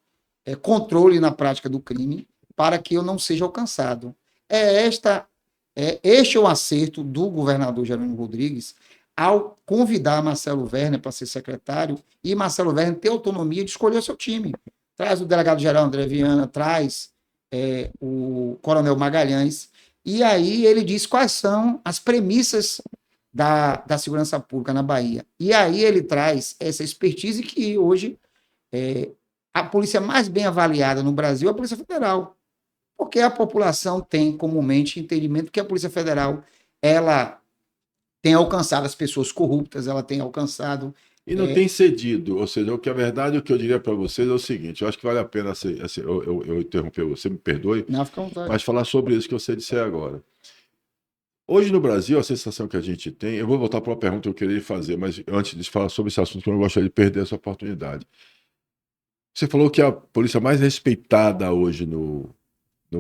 controle na prática do crime para que eu não seja alcançado. Este é o acerto do governador Jerônimo Rodrigues ao convidar Marcelo Werner para ser secretário e Marcelo Werner ter autonomia de escolher o seu time. Traz o delegado-geral André Viana, traz o coronel Magalhães, e aí ele diz quais são as premissas da segurança pública na Bahia. E aí ele traz essa expertise que hoje a polícia mais bem avaliada no Brasil é a Polícia Federal, porque a população tem comumente entendimento que a Polícia Federal ela tem alcançado as pessoas corruptas, ela tem alcançado... E não tem cedido, ou seja, o que é verdade, o que eu diria para vocês é o seguinte, eu acho que vale a pena, eu interromper você, me perdoe, Não, fica à vontade. mas falar sobre isso que você disse agora. Hoje no Brasil, a sensação que a gente tem, eu vou voltar para uma pergunta que eu queria fazer, mas antes de falar sobre esse assunto, que eu não gostaria de perder essa oportunidade. Você falou que a polícia mais respeitada hoje no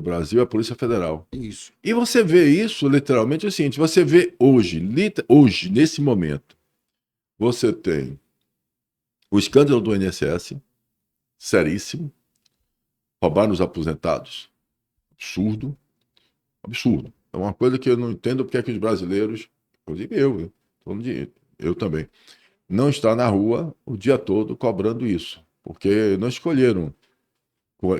Brasil é a Polícia Federal. Isso. E você vê isso literalmente, é o seguinte, você vê hoje, nesse momento, você tem o escândalo do INSS, seríssimo, roubar nos aposentados, absurdo, absurdo. É uma coisa que eu não entendo porque é que os brasileiros, inclusive eu também, não está na rua o dia todo cobrando isso, porque não escolheram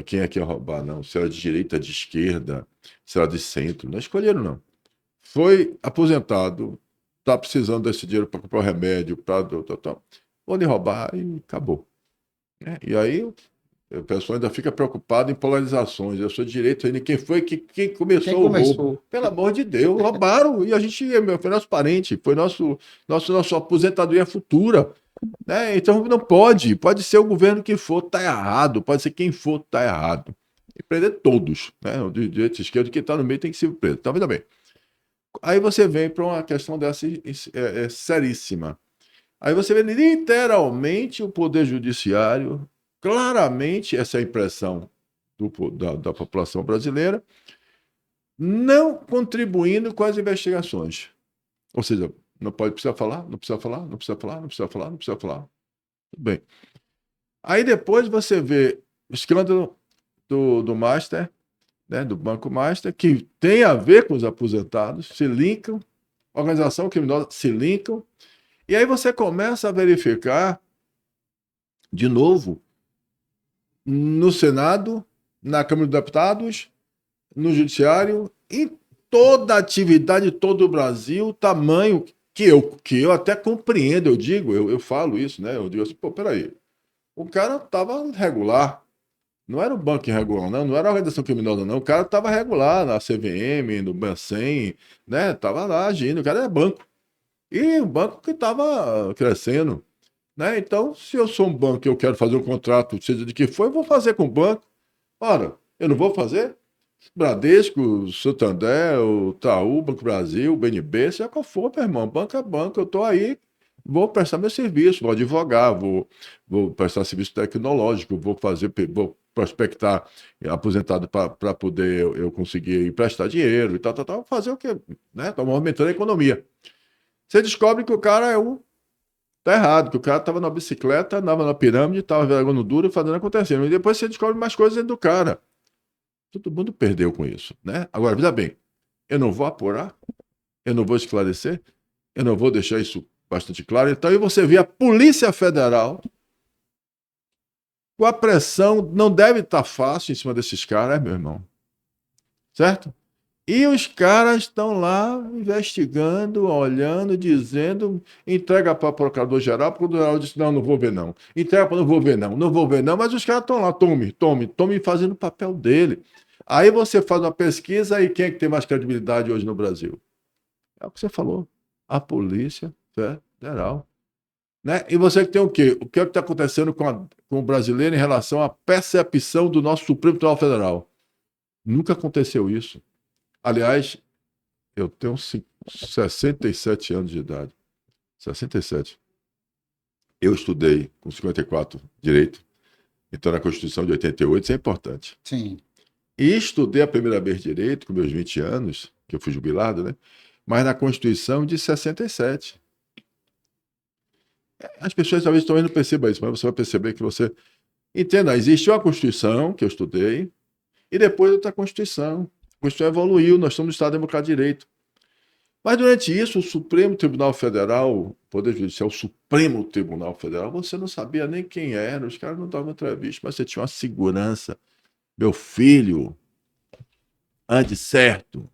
quem é que ia roubar, não. Se era de direita, de esquerda, se era de centro, não escolheram, não. Foi aposentado, está precisando desse dinheiro para comprar o remédio, para vou lhe roubar e acabou. Né? E aí o pessoal ainda fica preocupado em polarizações. Eu sou de direita, ainda quem começou o roubo? Pelo amor de Deus, roubaram e a gente foi nosso parente, foi nossa aposentadoria futura. Né? Então não pode ser o governo que for, tá errado, pode ser quem for, tá errado. E prender todos, né? O de direita e esquerda, quem está no meio tem que ser preso. Tá vendo bem? Aí você vem para uma questão dessa seríssima. Aí você vê literalmente o Poder Judiciário, claramente essa impressão da população brasileira, não contribuindo com as investigações. Ou seja, não precisa falar, não precisa falar, não precisa falar, não precisa falar, não precisa falar. Tudo bem. Aí depois você vê o escândalo do Master, né, do Banco Master, que tem a ver com os aposentados, se linkam, organização criminosa se linkam, e aí você começa a verificar, de novo, no Senado, na Câmara dos Deputados, no Judiciário, em toda a atividade de todo o Brasil, tamanho que eu até compreendo, eu falo isso, né? Eu digo assim, pô, peraí, o cara estava regular, não era o banco irregular, não era a organização criminosa, não, o cara estava regular na CVM, no Bacen, né? Estava lá agindo, o cara era banco. E o banco que estava crescendo. Né? Então, se eu sou um banco e eu quero fazer um contrato, seja de que for, eu vou fazer com o banco. Ora, eu não vou fazer? Bradesco, Santander, o Itaú, Banco Brasil, BNB, seja qual for, meu irmão, banco é banco, eu estou aí, vou prestar meu serviço, vou advogar, vou prestar serviço tecnológico, vou prospectar aposentado para poder eu conseguir emprestar dinheiro e tal, fazer o quê? Né? Tá movimentando a economia. Você descobre que o cara tá errado, que o cara tava na bicicleta, andava na pirâmide, tava vergonha duro, fazendo acontecer. E depois você descobre mais coisas dentro do cara. Todo mundo perdeu com isso, né? Agora, veja bem, eu não vou apurar, eu não vou esclarecer, eu não vou deixar isso bastante claro. Então, aí você vê a Polícia Federal com a pressão, não deve estar fácil em cima desses caras, meu irmão. Certo? E os caras estão lá investigando, olhando, dizendo, entrega para o procurador-geral, o procurador-geral disse, não, não vou ver não. Entrega para não vou ver não, não vou ver não, mas os caras estão lá, tome, fazendo o papel dele. Aí você faz uma pesquisa e quem é que tem mais credibilidade hoje no Brasil? É o que você falou, a Polícia Federal. Né? E você que tem o quê? O que é que está acontecendo com o brasileiro em relação à percepção do nosso Supremo Tribunal Federal? Nunca aconteceu isso. Aliás, eu tenho 67 anos de idade. 67. Eu estudei com 54 direito. Então, na Constituição de 88, isso é importante. Sim. E estudei a primeira vez direito, com meus 20 anos, que eu fui jubilado, né? Mas na Constituição de 67. As pessoas talvez também não percebam isso, mas você vai perceber que você... Entenda, existe uma Constituição, que eu estudei, e depois outra Constituição. A Constituição evoluiu, nós estamos no Estado Democrático de Direito. Mas durante isso, o Supremo Tribunal Federal, o Poder Judicial, o Supremo Tribunal Federal, você não sabia nem quem era, os caras não davam entrevista, mas você tinha uma segurança. Meu filho, ande certo.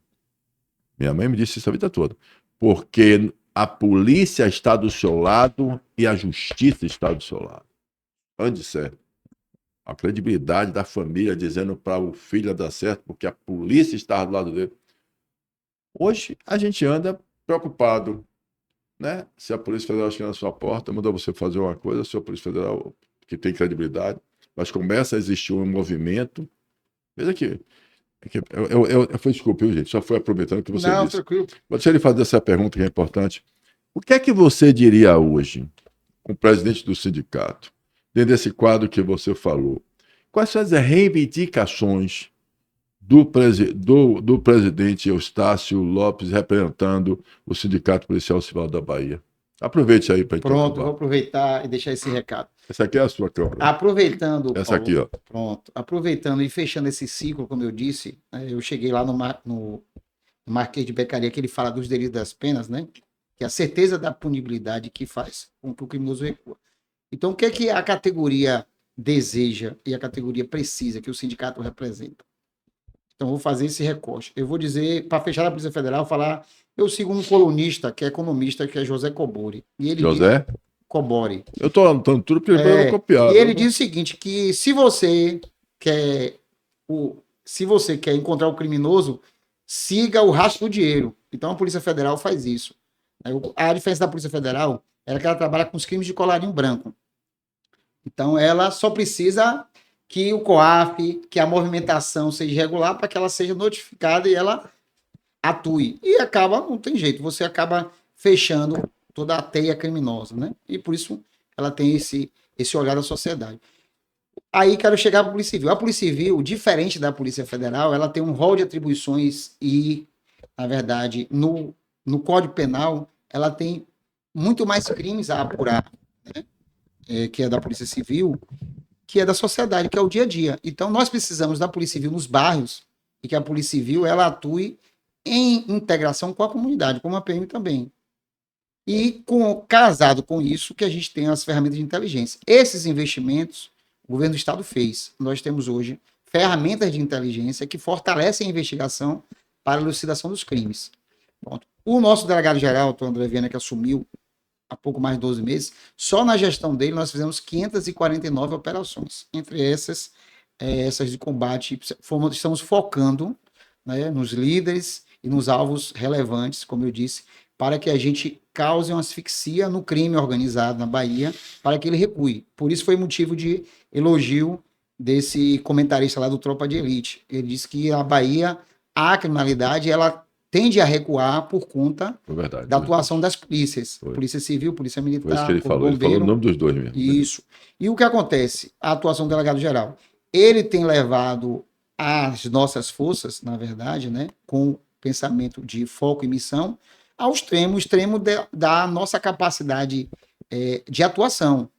Minha mãe me disse isso a vida toda. Porque a polícia está do seu lado e a justiça está do seu lado. Ande certo. A credibilidade da família dizendo para o filho dar certo, porque a polícia está do lado dele. Hoje a gente anda preocupado, né? Se a Polícia Federal chega na sua porta, manda você fazer uma coisa, se a Polícia Federal, que tem credibilidade, mas começa a existir um movimento. Veja aqui. Desculpe, gente, só foi aproveitando o que você disse. Tranquilo. Mas deixa ele fazer essa pergunta que é importante. O que é que você diria hoje, com o presidente do sindicato, dentro desse quadro que você falou? Quais são as reivindicações do presidente Eustácio Lopes representando o Sindicato Policial Civil da Bahia? Aproveite aí para Pronto, vou aproveitar e deixar esse recado. Essa aqui é a sua câmera. Aproveitando, essa Paulo, aqui, ó. Pronto. Aproveitando e fechando esse ciclo, como eu disse, eu cheguei lá no Marquês de Beccaria, que ele fala dos delitos das penas, né? Que é a certeza da punibilidade que faz com que o criminoso recua. Então, o que é que a categoria deseja e a categoria precisa que o sindicato representa? Então, vou fazer esse recorte. Eu vou dizer, para fechar a Polícia Federal, falar. Eu sigo um colunista que é economista, que é José Cobori. E ele José? Cobori. Eu estou anotando tudo para eu copiar. E ele diz o seguinte, que se você quer encontrar o criminoso, siga o rastro do dinheiro. Então, a Polícia Federal faz isso. A diferença da Polícia Federal é que ela trabalha com os crimes de colarinho branco. Então, ela só precisa que o COAF, que a movimentação seja regular para que ela seja notificada e ela atue. E não tem jeito, você acaba fechando toda a teia criminosa, né? E por isso ela tem esse olhar da sociedade. Aí quero chegar para a Polícia Civil. A Polícia Civil, diferente da Polícia Federal, ela tem um rol de atribuições e, na verdade, no Código Penal, ela tem muito mais crimes a apurar, né? Que é da Polícia Civil, que é da sociedade, que é o dia a dia. Então, nós precisamos da Polícia Civil nos bairros e que a Polícia Civil ela atue em integração com a comunidade, como a PM também. E casado com isso, que a gente tem as ferramentas de inteligência. Esses investimentos, o governo do Estado fez. Nós temos hoje ferramentas de inteligência que fortalecem a investigação para a elucidação dos crimes. Pronto. O nosso delegado-geral, o André Viana, que assumiu há pouco mais de 12 meses, só na gestão dele nós fizemos 549 operações. Entre essas de combate, estamos focando, né, nos líderes e nos alvos relevantes, como eu disse, para que a gente cause uma asfixia no crime organizado na Bahia, para que ele recue. Por isso foi motivo de elogio desse comentarista lá do Tropa de Elite. Ele disse que a Bahia, a criminalidade, ela tende a recuar por conta da atuação das polícias. Polícia Civil, Polícia Militar, foi isso que ele falou o nome dos dois mesmo. Isso. E o que acontece? A atuação do delegado-geral. Ele tem levado as nossas forças, na verdade, né, com pensamento de foco e missão, ao extremo da nossa capacidade de atuação.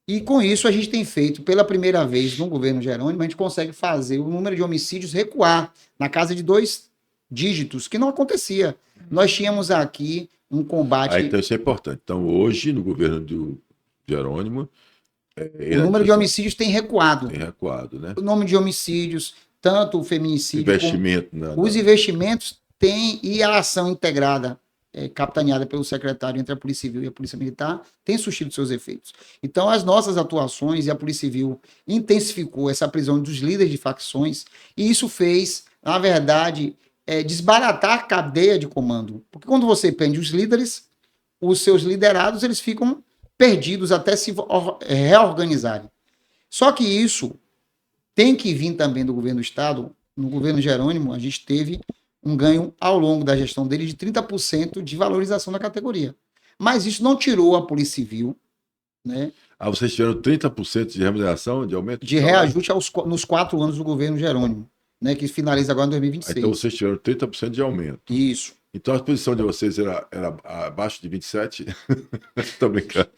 E com isso a gente tem feito, pela primeira vez no governo Jerônimo, a gente consegue fazer o número de homicídios recuar na casa de 2 dígitos, que não acontecia. Nós tínhamos aqui um combate... Então isso é importante. Então hoje, no governo do Jerônimo, O número de homicídios tem recuado. Tem recuado, né? O número de homicídios, tanto o feminicídio Investimento, como os investimentos têm, e a ação integrada, capitaneada pelo secretário entre a Polícia Civil e a Polícia Militar, tem surtido seus efeitos. Então, as nossas atuações, e a Polícia Civil intensificou essa prisão dos líderes de facções, e isso fez, na verdade, desbaratar a cadeia de comando. Porque quando você prende os líderes, os seus liderados, eles ficam perdidos até se reorganizarem. Só que isso tem que vir também do governo do Estado. No governo Jerônimo, a gente teve um ganho ao longo da gestão dele de 30% de valorização da categoria. Mas isso não tirou a Polícia Civil, né? Vocês tiveram 30% de remuneração, de aumento? De reajuste nos 4 anos do governo Jerônimo, né? Que finaliza agora em 2026. Então vocês tiveram 30% de aumento. Isso. Então a posição de vocês era abaixo de 27? Estou brincando.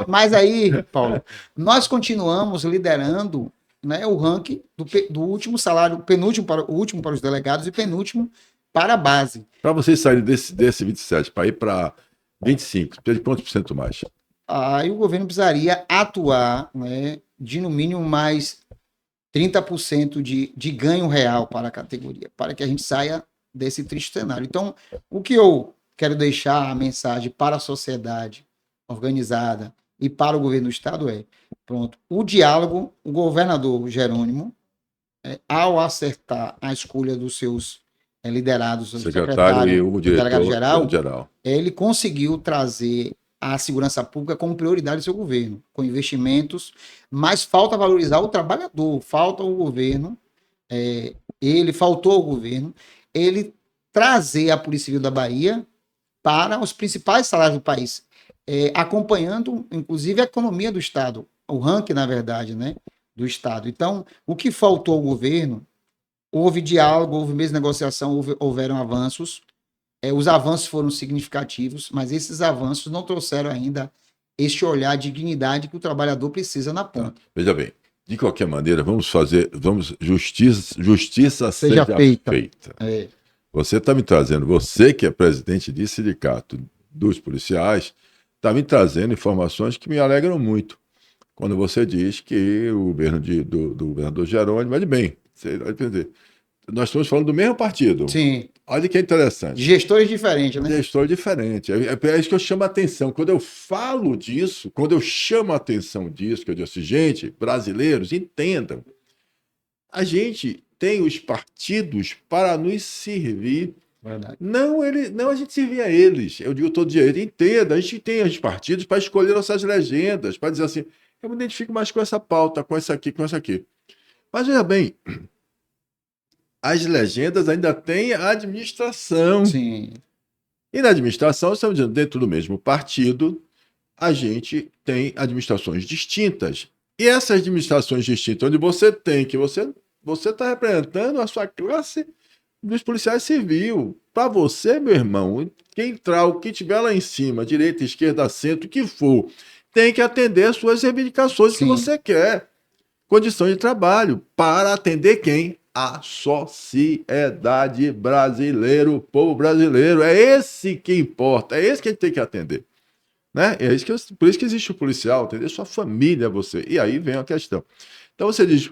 Mas aí, Paulo, nós continuamos liderando, né, o ranking do último salário, o último para os delegados e penúltimo para a base. Para vocês saírem desse 27 para ir para 25, precisa de quantos por cento mais? Aí o governo precisaria atuar, né, de no mínimo mais 30% de ganho real para a categoria, para que a gente saia desse triste cenário. Então, o que eu quero deixar a mensagem para a sociedade organizada e para o governo do Estado pronto, o diálogo, o governador Jerônimo, ao acertar a escolha dos seus liderados, o secretário e o delegado-geral, ele conseguiu trazer a segurança pública como prioridade do seu governo, com investimentos, mas falta valorizar o trabalhador, falta o governo, faltou ao governo, ele trazer a Polícia Civil da Bahia para os principais salários do país, acompanhando, inclusive, a economia do Estado, o ranking, na verdade, né, do Estado. Então, o que faltou ao governo, houve diálogo, houve mesmo negociação, houveram avanços, os avanços foram significativos, mas esses avanços não trouxeram ainda este olhar de dignidade que o trabalhador precisa na ponta. Veja bem, de qualquer maneira, justiça seja feita. Você está me trazendo, você que é presidente de sindicato dos policiais, está me trazendo informações que me alegram muito. Quando você diz que o governo do governador Jerônimo vai de bem. Nós estamos falando do mesmo partido. Sim. Olha que interessante. Gestores diferentes, né? Gestor diferente. É isso que eu chamo a atenção. Quando eu falo disso, quando eu chamo a atenção disso, que eu digo assim, gente, brasileiros, entendam. A gente tem os partidos para nos servir. Verdade. Não a gente servir a eles. Eu digo todo dia, entenda, a gente tem os partidos para escolher nossas legendas, para dizer assim, eu me identifico mais com essa pauta, com essa aqui, com essa aqui. Mas veja bem, as legendas ainda têm a administração. Sim. E na administração, estamos dizendo, dentro do mesmo partido, a gente tem administrações distintas. E essas administrações distintas, onde você tem que você está representando a sua classe dos policiais civil. Para você, meu irmão, quem estiver lá em cima, direita, esquerda, centro, o que for, tem que atender as suas reivindicações que você quer. Condição de trabalho. Para atender quem? A sociedade brasileira, o povo brasileiro. É esse que importa, é esse que a gente tem que atender. Né? Por isso que existe o policial, atender sua família, você. E aí vem a questão. Então você diz,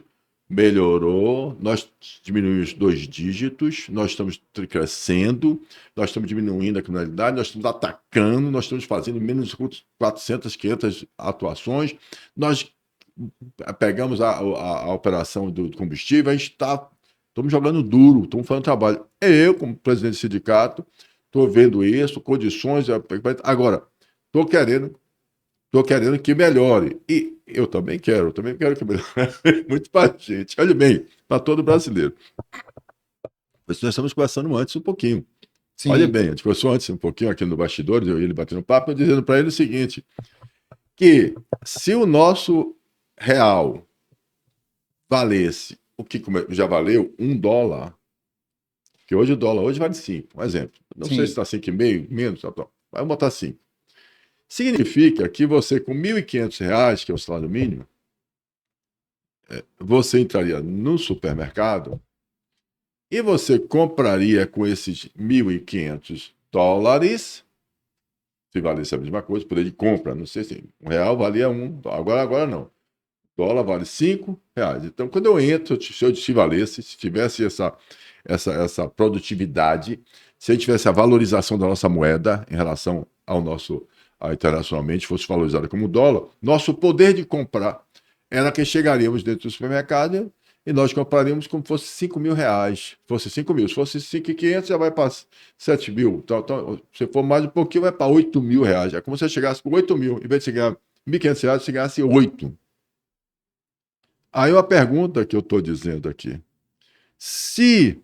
melhorou, nós diminuímos 2 dígitos, nós estamos crescendo, nós estamos diminuindo a criminalidade, nós estamos atacando, nós estamos fazendo menos de 400, 500 atuações, nós pegamos a operação do combustível, a gente estamos jogando duro, estamos fazendo trabalho. Eu, como presidente do sindicato, estou vendo isso, condições, agora, estou querendo que melhore. E eu também quero que melhore muito para a gente. Olha bem, para todo brasileiro. Nós estamos conversando antes um pouquinho. Sim. Olha bem, a gente conversou antes um pouquinho aqui no bastidor, eu e ele batendo papo, eu dizendo para ele o seguinte, que se o nosso real valesse o que já valeu, $1, que hoje o dólar vale 5, um exemplo. Não sei se está 5,5, menos, vamos botar 5. Significa que você, com R$1.500, que é o salário mínimo, você entraria no supermercado e você compraria com esses $1.500 se valesse a mesma coisa, poder de compra, não sei se R$ 1 valia agora não. O dólar vale R$ 5. Então, quando eu entro, se eu se valesse, se tivesse essa produtividade, se a gente tivesse a valorização da nossa moeda em relação internacionalmente, fosse valorizada como dólar, nosso poder de comprar era que chegaríamos dentro do supermercado e nós compraríamos como fosse R$ 5.000. Fosse 5 mil. Se fosse 5.500, já vai para 7 mil. Então, se for mais um pouquinho, vai para R$ 8.000. É como se você chegasse com 8 mil. Em vez de você ganhar R$ 1.500, você ganhasse 8. Aí uma pergunta que eu estou dizendo aqui. Se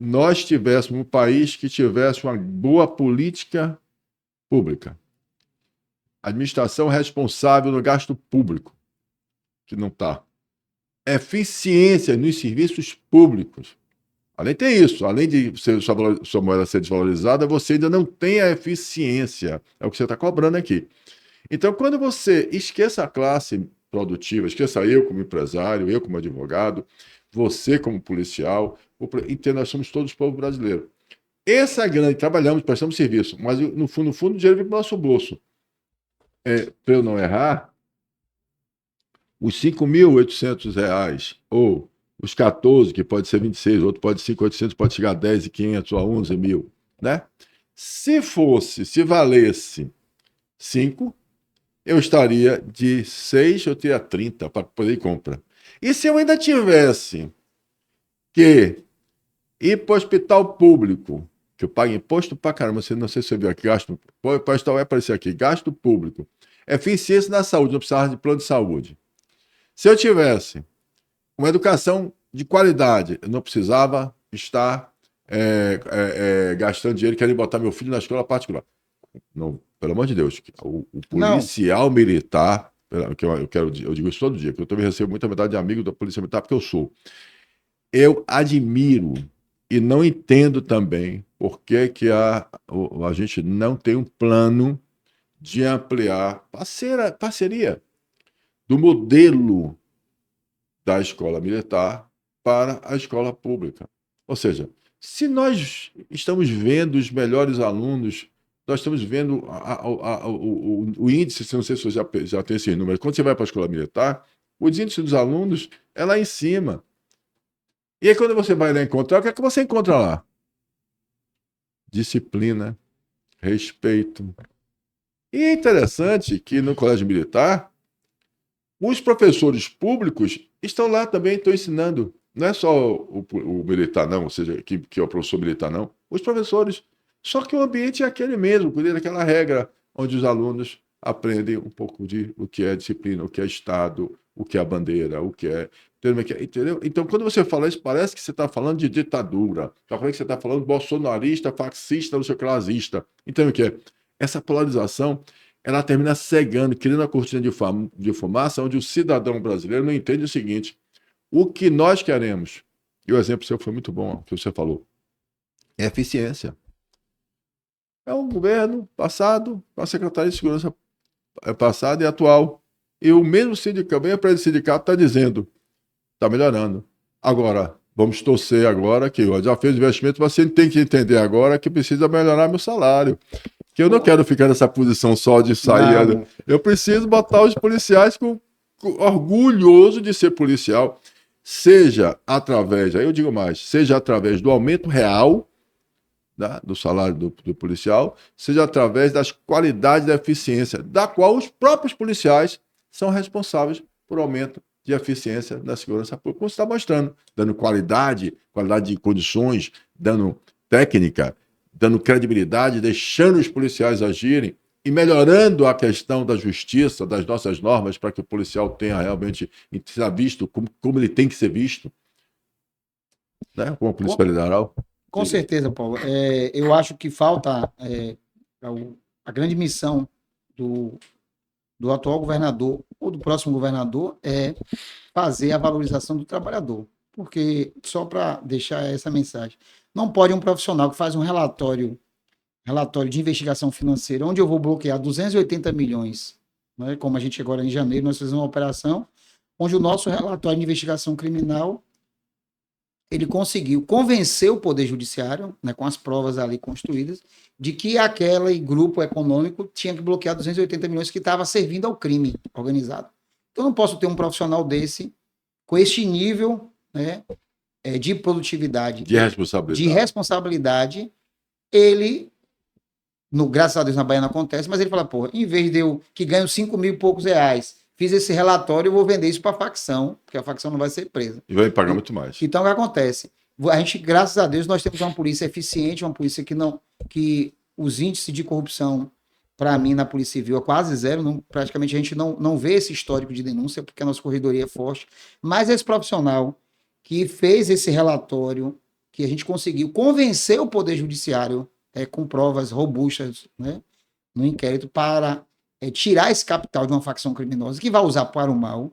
nós tivéssemos um país que tivesse uma boa política pública, administração responsável no gasto público, que não está, eficiência nos serviços públicos. Além de isso, além de sua moeda ser desvalorizada, você ainda não tem a eficiência. É o que você está cobrando aqui. Então, quando você esqueça a classe produtiva, esqueça eu como empresário, eu como advogado, você como policial, nós somos todos povo brasileiro. Essa grande, trabalhamos, prestamos serviço, mas no fundo, o dinheiro vem para o nosso bolso. Para eu não errar, os R$ 5.800 ou os 14, que pode ser 26, outro pode ser 5.800, pode chegar a 10.500 ou a 11 mil, né? Se valesse 5, eu estaria de 6, eu teria 30 para poder comprar. E se eu ainda tivesse que ir para o hospital público, que eu pago imposto para caramba, não sei se você viu aqui, gasto, vai aparecer aqui, gasto público, eficiência na saúde, não precisava de plano de saúde. Se eu tivesse uma educação de qualidade, eu não precisava estar gastando dinheiro querendo botar meu filho na escola particular. Não, pelo amor de Deus, o policial militar, eu digo isso todo dia, que eu também recebo muita verdade de amigo da polícia militar, porque eu sou. Eu admiro e não entendo também por que a gente não tem um plano de ampliar parceria do modelo da escola militar para a escola pública. Ou seja, se nós estamos vendo os melhores alunos, nós estamos vendo o índice, não sei se você já tem esse número, quando você vai para a escola militar, o índice dos alunos é lá em cima. E aí, quando você vai lá encontrar, o que é que você encontra lá? Disciplina, respeito. E é interessante que no colégio militar, os professores públicos estão lá também, estão ensinando. Não é só o militar, não, ou seja, que é o professor militar, não. Os professores. Só que o ambiente é aquele mesmo, por aquela regra onde os alunos aprendem um pouco de o que é disciplina, o que é Estado, o que é a bandeira, o que é. Entendeu? Então, quando você fala isso, parece que você está falando de ditadura. Parece que você está falando bolsonarista, fascista, não sei o que, nazista. Então, o que é? Essa polarização ela termina cegando, criando a cortina de fumaça, onde o cidadão brasileiro não entende o seguinte: o que nós queremos, e o exemplo seu foi muito bom, que você falou, é eficiência. É um governo passado, a Secretaria de Segurança passada e atual. E o mesmo sindicato, bem a sindicato, está dizendo, está melhorando. Agora, vamos torcer agora que já fez investimento, mas você tem que entender agora que precisa melhorar meu salário. Que eu não quero ficar nessa posição só de sair. Não. Eu preciso botar os policiais com orgulhoso de ser policial, seja através, aí eu digo mais, seja através do aumento real, né, do salário do policial, seja através das qualidades da eficiência, da qual os próprios policiais são responsáveis por aumento de eficiência da segurança pública, como você está mostrando, dando qualidade de condições, dando técnica, dando credibilidade, deixando os policiais agirem e melhorando a questão da justiça, das nossas normas, para que o policial tenha realmente, seja visto como ele tem que ser visto, né? Como a Polícia Federal. Com certeza, Paulo. Eu acho que falta a grande missão do atual governador ou do próximo governador é fazer a valorização do trabalhador. Porque, só para deixar essa mensagem, não pode um profissional que faz um relatório de investigação financeira, onde eu vou bloquear 280 milhões, né? Como a gente agora em janeiro, nós fizemos uma operação onde o nosso relatório de investigação criminal ele conseguiu convencer o Poder Judiciário, né, com as provas ali construídas, de que aquele grupo econômico tinha que bloquear 280 milhões que estava servindo ao crime organizado. Então, eu não posso ter um profissional desse, com este nível, né, de produtividade, de responsabilidade, ele, graças a Deus na Bahia não acontece, mas ele fala, pô, em vez de eu, que ganho 5 mil e poucos reais, fiz esse relatório, eu vou vender isso para a facção, porque a facção não vai ser presa. E vai pagar muito mais. Então, o que acontece? A gente, graças a Deus, nós temos uma polícia eficiente, uma polícia que os índices de corrupção, para mim, na Polícia Civil, é quase zero. Praticamente a gente não vê esse histórico de denúncia, porque a nossa corredoria é forte. Mas esse profissional que fez esse relatório, que a gente conseguiu convencer o Poder Judiciário com provas robustas, né, no inquérito, para tirar esse capital de uma facção criminosa que vai usar para o mal.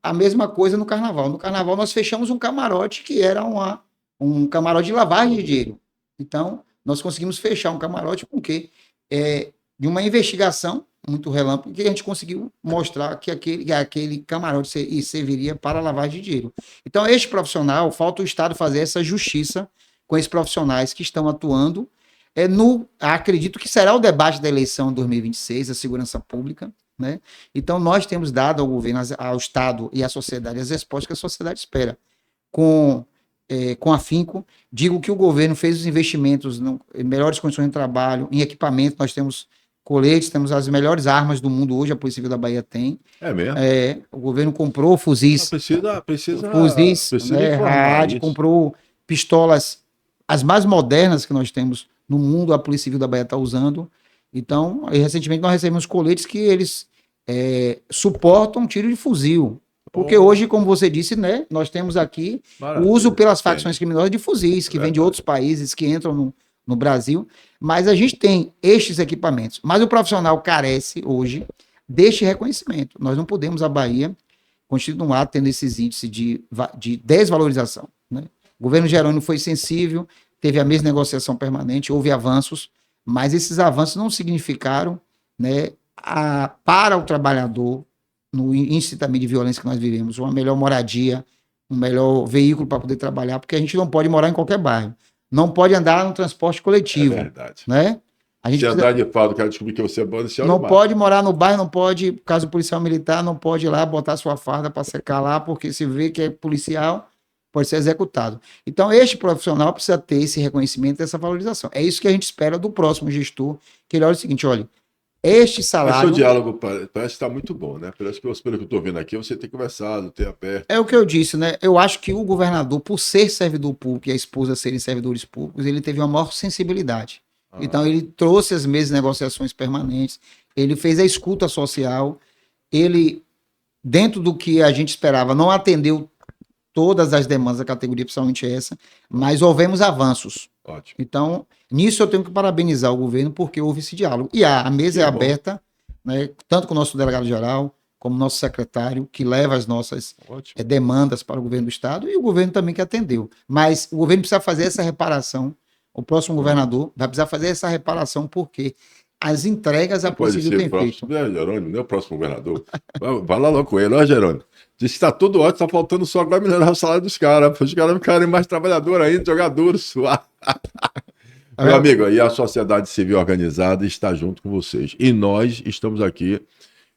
A mesma coisa no Carnaval. No Carnaval nós fechamos um camarote que era um camarote de lavagem de dinheiro. Então, nós conseguimos fechar um camarote com o quê? De uma investigação muito relâmpago, que a gente conseguiu mostrar que aquele camarote serviria para lavagem de dinheiro. Então, este profissional, falta o Estado fazer essa justiça com esses profissionais que estão atuando. Acredito que será o debate da eleição de 2026, a segurança pública, né? Então, nós temos dado ao governo, ao Estado e à sociedade as respostas que a sociedade espera. Com afinco, digo que o governo fez os investimentos em melhores condições de trabalho, em equipamento. Nós temos coletes, temos as melhores armas do mundo hoje, a Polícia Civil da Bahia tem. É mesmo? O governo comprou fuzis. Precisa né? A AD comprou pistolas, as mais modernas que nós temos no mundo, a Polícia Civil da Bahia está usando. Então, recentemente nós recebemos coletes que eles suportam tiro de fuzil. Porque hoje, como você disse, né, nós temos aqui o uso pelas facções criminosas de fuzis, que vêm de outros países, que entram no Brasil. Mas a gente tem estes equipamentos. Mas o profissional carece hoje deste reconhecimento. Nós não podemos, a Bahia, continuar tendo esses índices de desvalorização. Né? O governo Jerônimo foi sensível, teve a mesma negociação permanente, houve avanços, mas esses avanços não significaram, né, para o trabalhador, no índice também de violência que nós vivemos, uma melhor moradia, um melhor veículo para poder trabalhar, porque a gente não pode morar em qualquer bairro. Não pode andar no transporte coletivo. É verdade. Né? Se andar de fardo, quero descobrir que você é bom, não pode morar no bairro, não pode, caso policial militar, não pode ir lá botar sua farda para secar lá, porque se vê que é policial, pode ser executado. Então, este profissional precisa ter esse reconhecimento, essa valorização. É isso que a gente espera do próximo gestor, que ele olha o seguinte, olha, este salário... Mas seu diálogo parece estar muito bom, né? Parece que, pelo que eu estou vendo aqui, você tem conversado, tem aberto. É o que eu disse, né? Eu acho que o governador, por ser servidor público e a esposa serem servidores públicos, ele teve uma maior sensibilidade. Então, ele trouxe as mesmas negociações permanentes, ele fez a escuta social, ele, dentro do que a gente esperava, não atendeu todas as demandas da categoria, principalmente essa, mas houvemos avanços. Ótimo. Então, nisso eu tenho que parabenizar o governo, porque houve esse diálogo. E a mesa é aberta, né, tanto com o nosso delegado-geral, como o nosso secretário, que leva as nossas demandas para o governo do Estado, e o governo também que atendeu. Mas o governo precisa fazer essa reparação, o próximo governador vai precisar fazer essa reparação, porque as entregas a Polícia Civil tem feito. Jerônimo, não é o próximo governador. Vai lá logo com ele, ó, Jerônimo. Diz que está tudo ótimo, está faltando só agora melhorar o salário dos caras, para os caras ficarem mais trabalhadores ainda, jogar duro, suar. Meu amigo, e a sociedade civil organizada está junto com vocês. E nós estamos aqui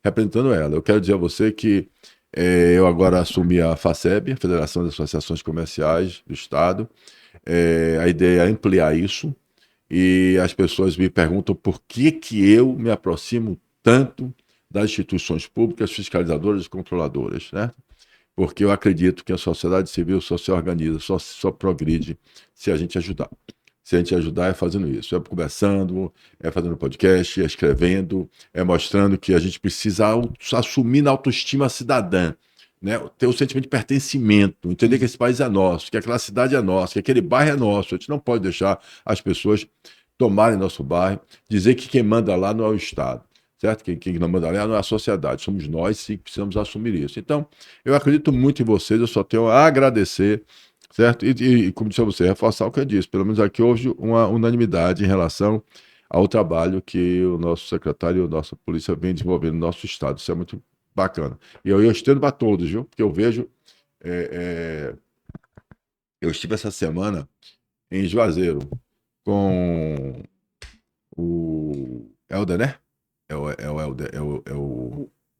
representando ela. Eu quero dizer a você que eu agora assumi a FACEB, a Federação das Associações Comerciais do Estado. A ideia é ampliar isso. E as pessoas me perguntam por que eu me aproximo tanto das instituições públicas, fiscalizadoras e controladoras, né? Porque eu acredito que a sociedade civil só se organiza, só progride se a gente ajudar. Se a gente ajudar é fazendo isso, é conversando, é fazendo podcast, é escrevendo, é mostrando que a gente precisa assumir na autoestima cidadã, né? Ter o sentimento de pertencimento, entender que esse país é nosso, que aquela cidade é nossa, que aquele bairro é nosso. A gente não pode deixar as pessoas tomarem nosso bairro, dizer que quem manda lá não é o Estado, certo? Quem não manda lá não é a sociedade, somos nós sim que precisamos assumir isso. Então, eu acredito muito em vocês, eu só tenho a agradecer, certo? E como disse a você, reforçar o que eu disse, pelo menos aqui houve uma unanimidade em relação ao trabalho que o nosso secretário e a nossa polícia vem desenvolvendo no nosso estado. Isso é muito bacana. E eu estendo para todos, viu? Porque eu vejo Eu estive essa semana em Juazeiro com o Helder, né? É o Helder,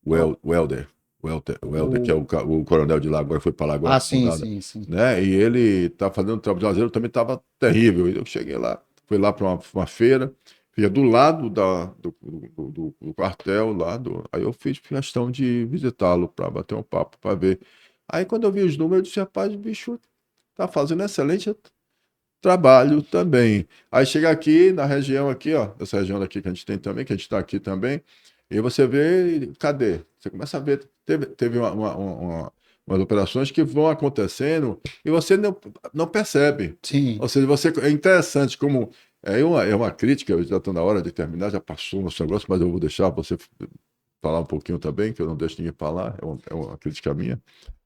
o Helder. O Helder, que é o coronel de lá, agora foi para lá, agora Sim, mudado, sim, sim. né? E ele tá fazendo um trabalho de Juazeiro, também estava terrível. Eu cheguei lá, fui lá para uma feira, fica do lado do quartel lá, aí eu fiz questão de visitá-lo para bater um papo, para ver. Aí quando eu vi os números, eu disse, rapaz, o bicho tá fazendo excelente trabalho também. Aí chega aqui na região aqui, ó, essa região aqui que a gente tem também, que a gente está aqui também, e você vê, cadê? Você começa a ver, teve umas operações que vão acontecendo e você não percebe. Sim. Ou seja, é interessante como é uma crítica, eu já estou na hora de terminar, já passou o nosso negócio, mas eu vou deixar você falar um pouquinho também, que eu não deixo ninguém falar, é uma crítica minha,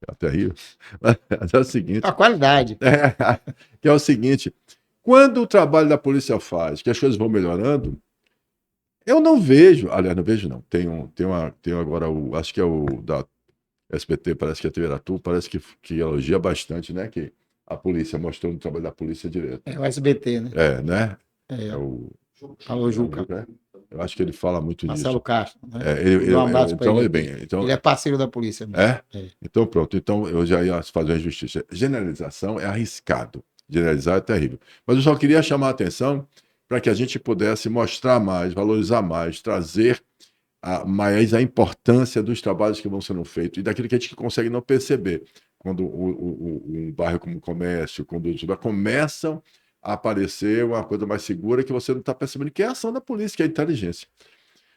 é terrível. Mas é o seguinte, A qualidade. que é o seguinte, quando o trabalho da polícia faz, que as coisas vão melhorando, eu não vejo, aliás, não vejo não, tem agora, acho que é o da SBT, parece que é a TV Aratu, parece que elogia bastante, né, que a polícia, mostrando o trabalho da polícia direto. É o SBT, né? Né? É É. o... Alô, Juca. Né? Eu acho que ele fala muito Marcelo disso. Castro, né? É, Vou dar um abraço para então, ele ele aqui. bem, então, Ele é parceiro da polícia mesmo. é? É. Então pronto, então eu já ia fazer uma injustiça. Generalização é arriscado, generalizar é terrível. Mas eu só queria chamar a atenção para que a gente pudesse mostrar mais, valorizar mais, trazer mais a importância dos trabalhos que vão sendo feitos e daquilo que a gente consegue não perceber. Quando um bairro como o comércio, quando os começam a aparecer uma coisa mais segura que você não está percebendo, que é a ação da polícia, que é a inteligência.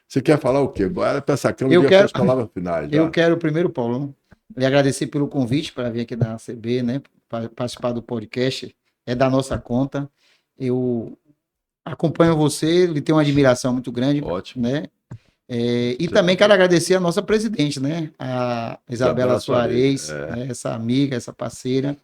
Você quer falar o quê? Bora para essa câmera e Eu diga as quero, suas palavras finais. eu Já. quero primeiro, Paulo, lhe agradecer pelo convite para vir aqui da ACB, né? Para participar do podcast. É da nossa conta. Eu acompanho você, lhe tenho uma admiração muito grande, Ótimo. né? E também quero agradecer a nossa presidente, né? A Isabela Soares, né? Essa amiga, essa parceira,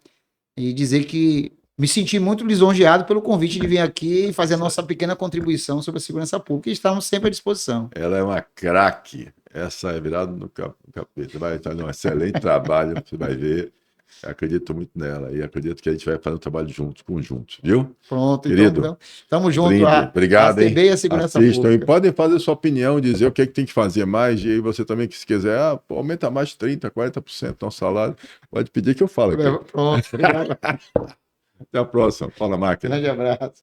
e dizer que me senti muito lisonjeado pelo convite de vir aqui e fazer a nossa pequena contribuição sobre a segurança pública e estamos sempre à disposição. Ela é uma craque. Essa é virada no capeta. Vai estar um excelente trabalho, você vai ver. Eu acredito muito nela e acredito que a gente vai fazer um trabalho juntos, conjuntos, viu? Pronto, Querido, então estamos juntos, brinde. a Obrigado, hein? ACB e a segurança Assistam e pública. podem fazer sua opinião, dizer o que é que tem que fazer mais. E aí você também, que se quiser, aumenta mais 30%, 40% no salário. Pode pedir que eu falo aqui. Pronto, obrigado. Até a próxima. Fala, máquina. Grande abraço.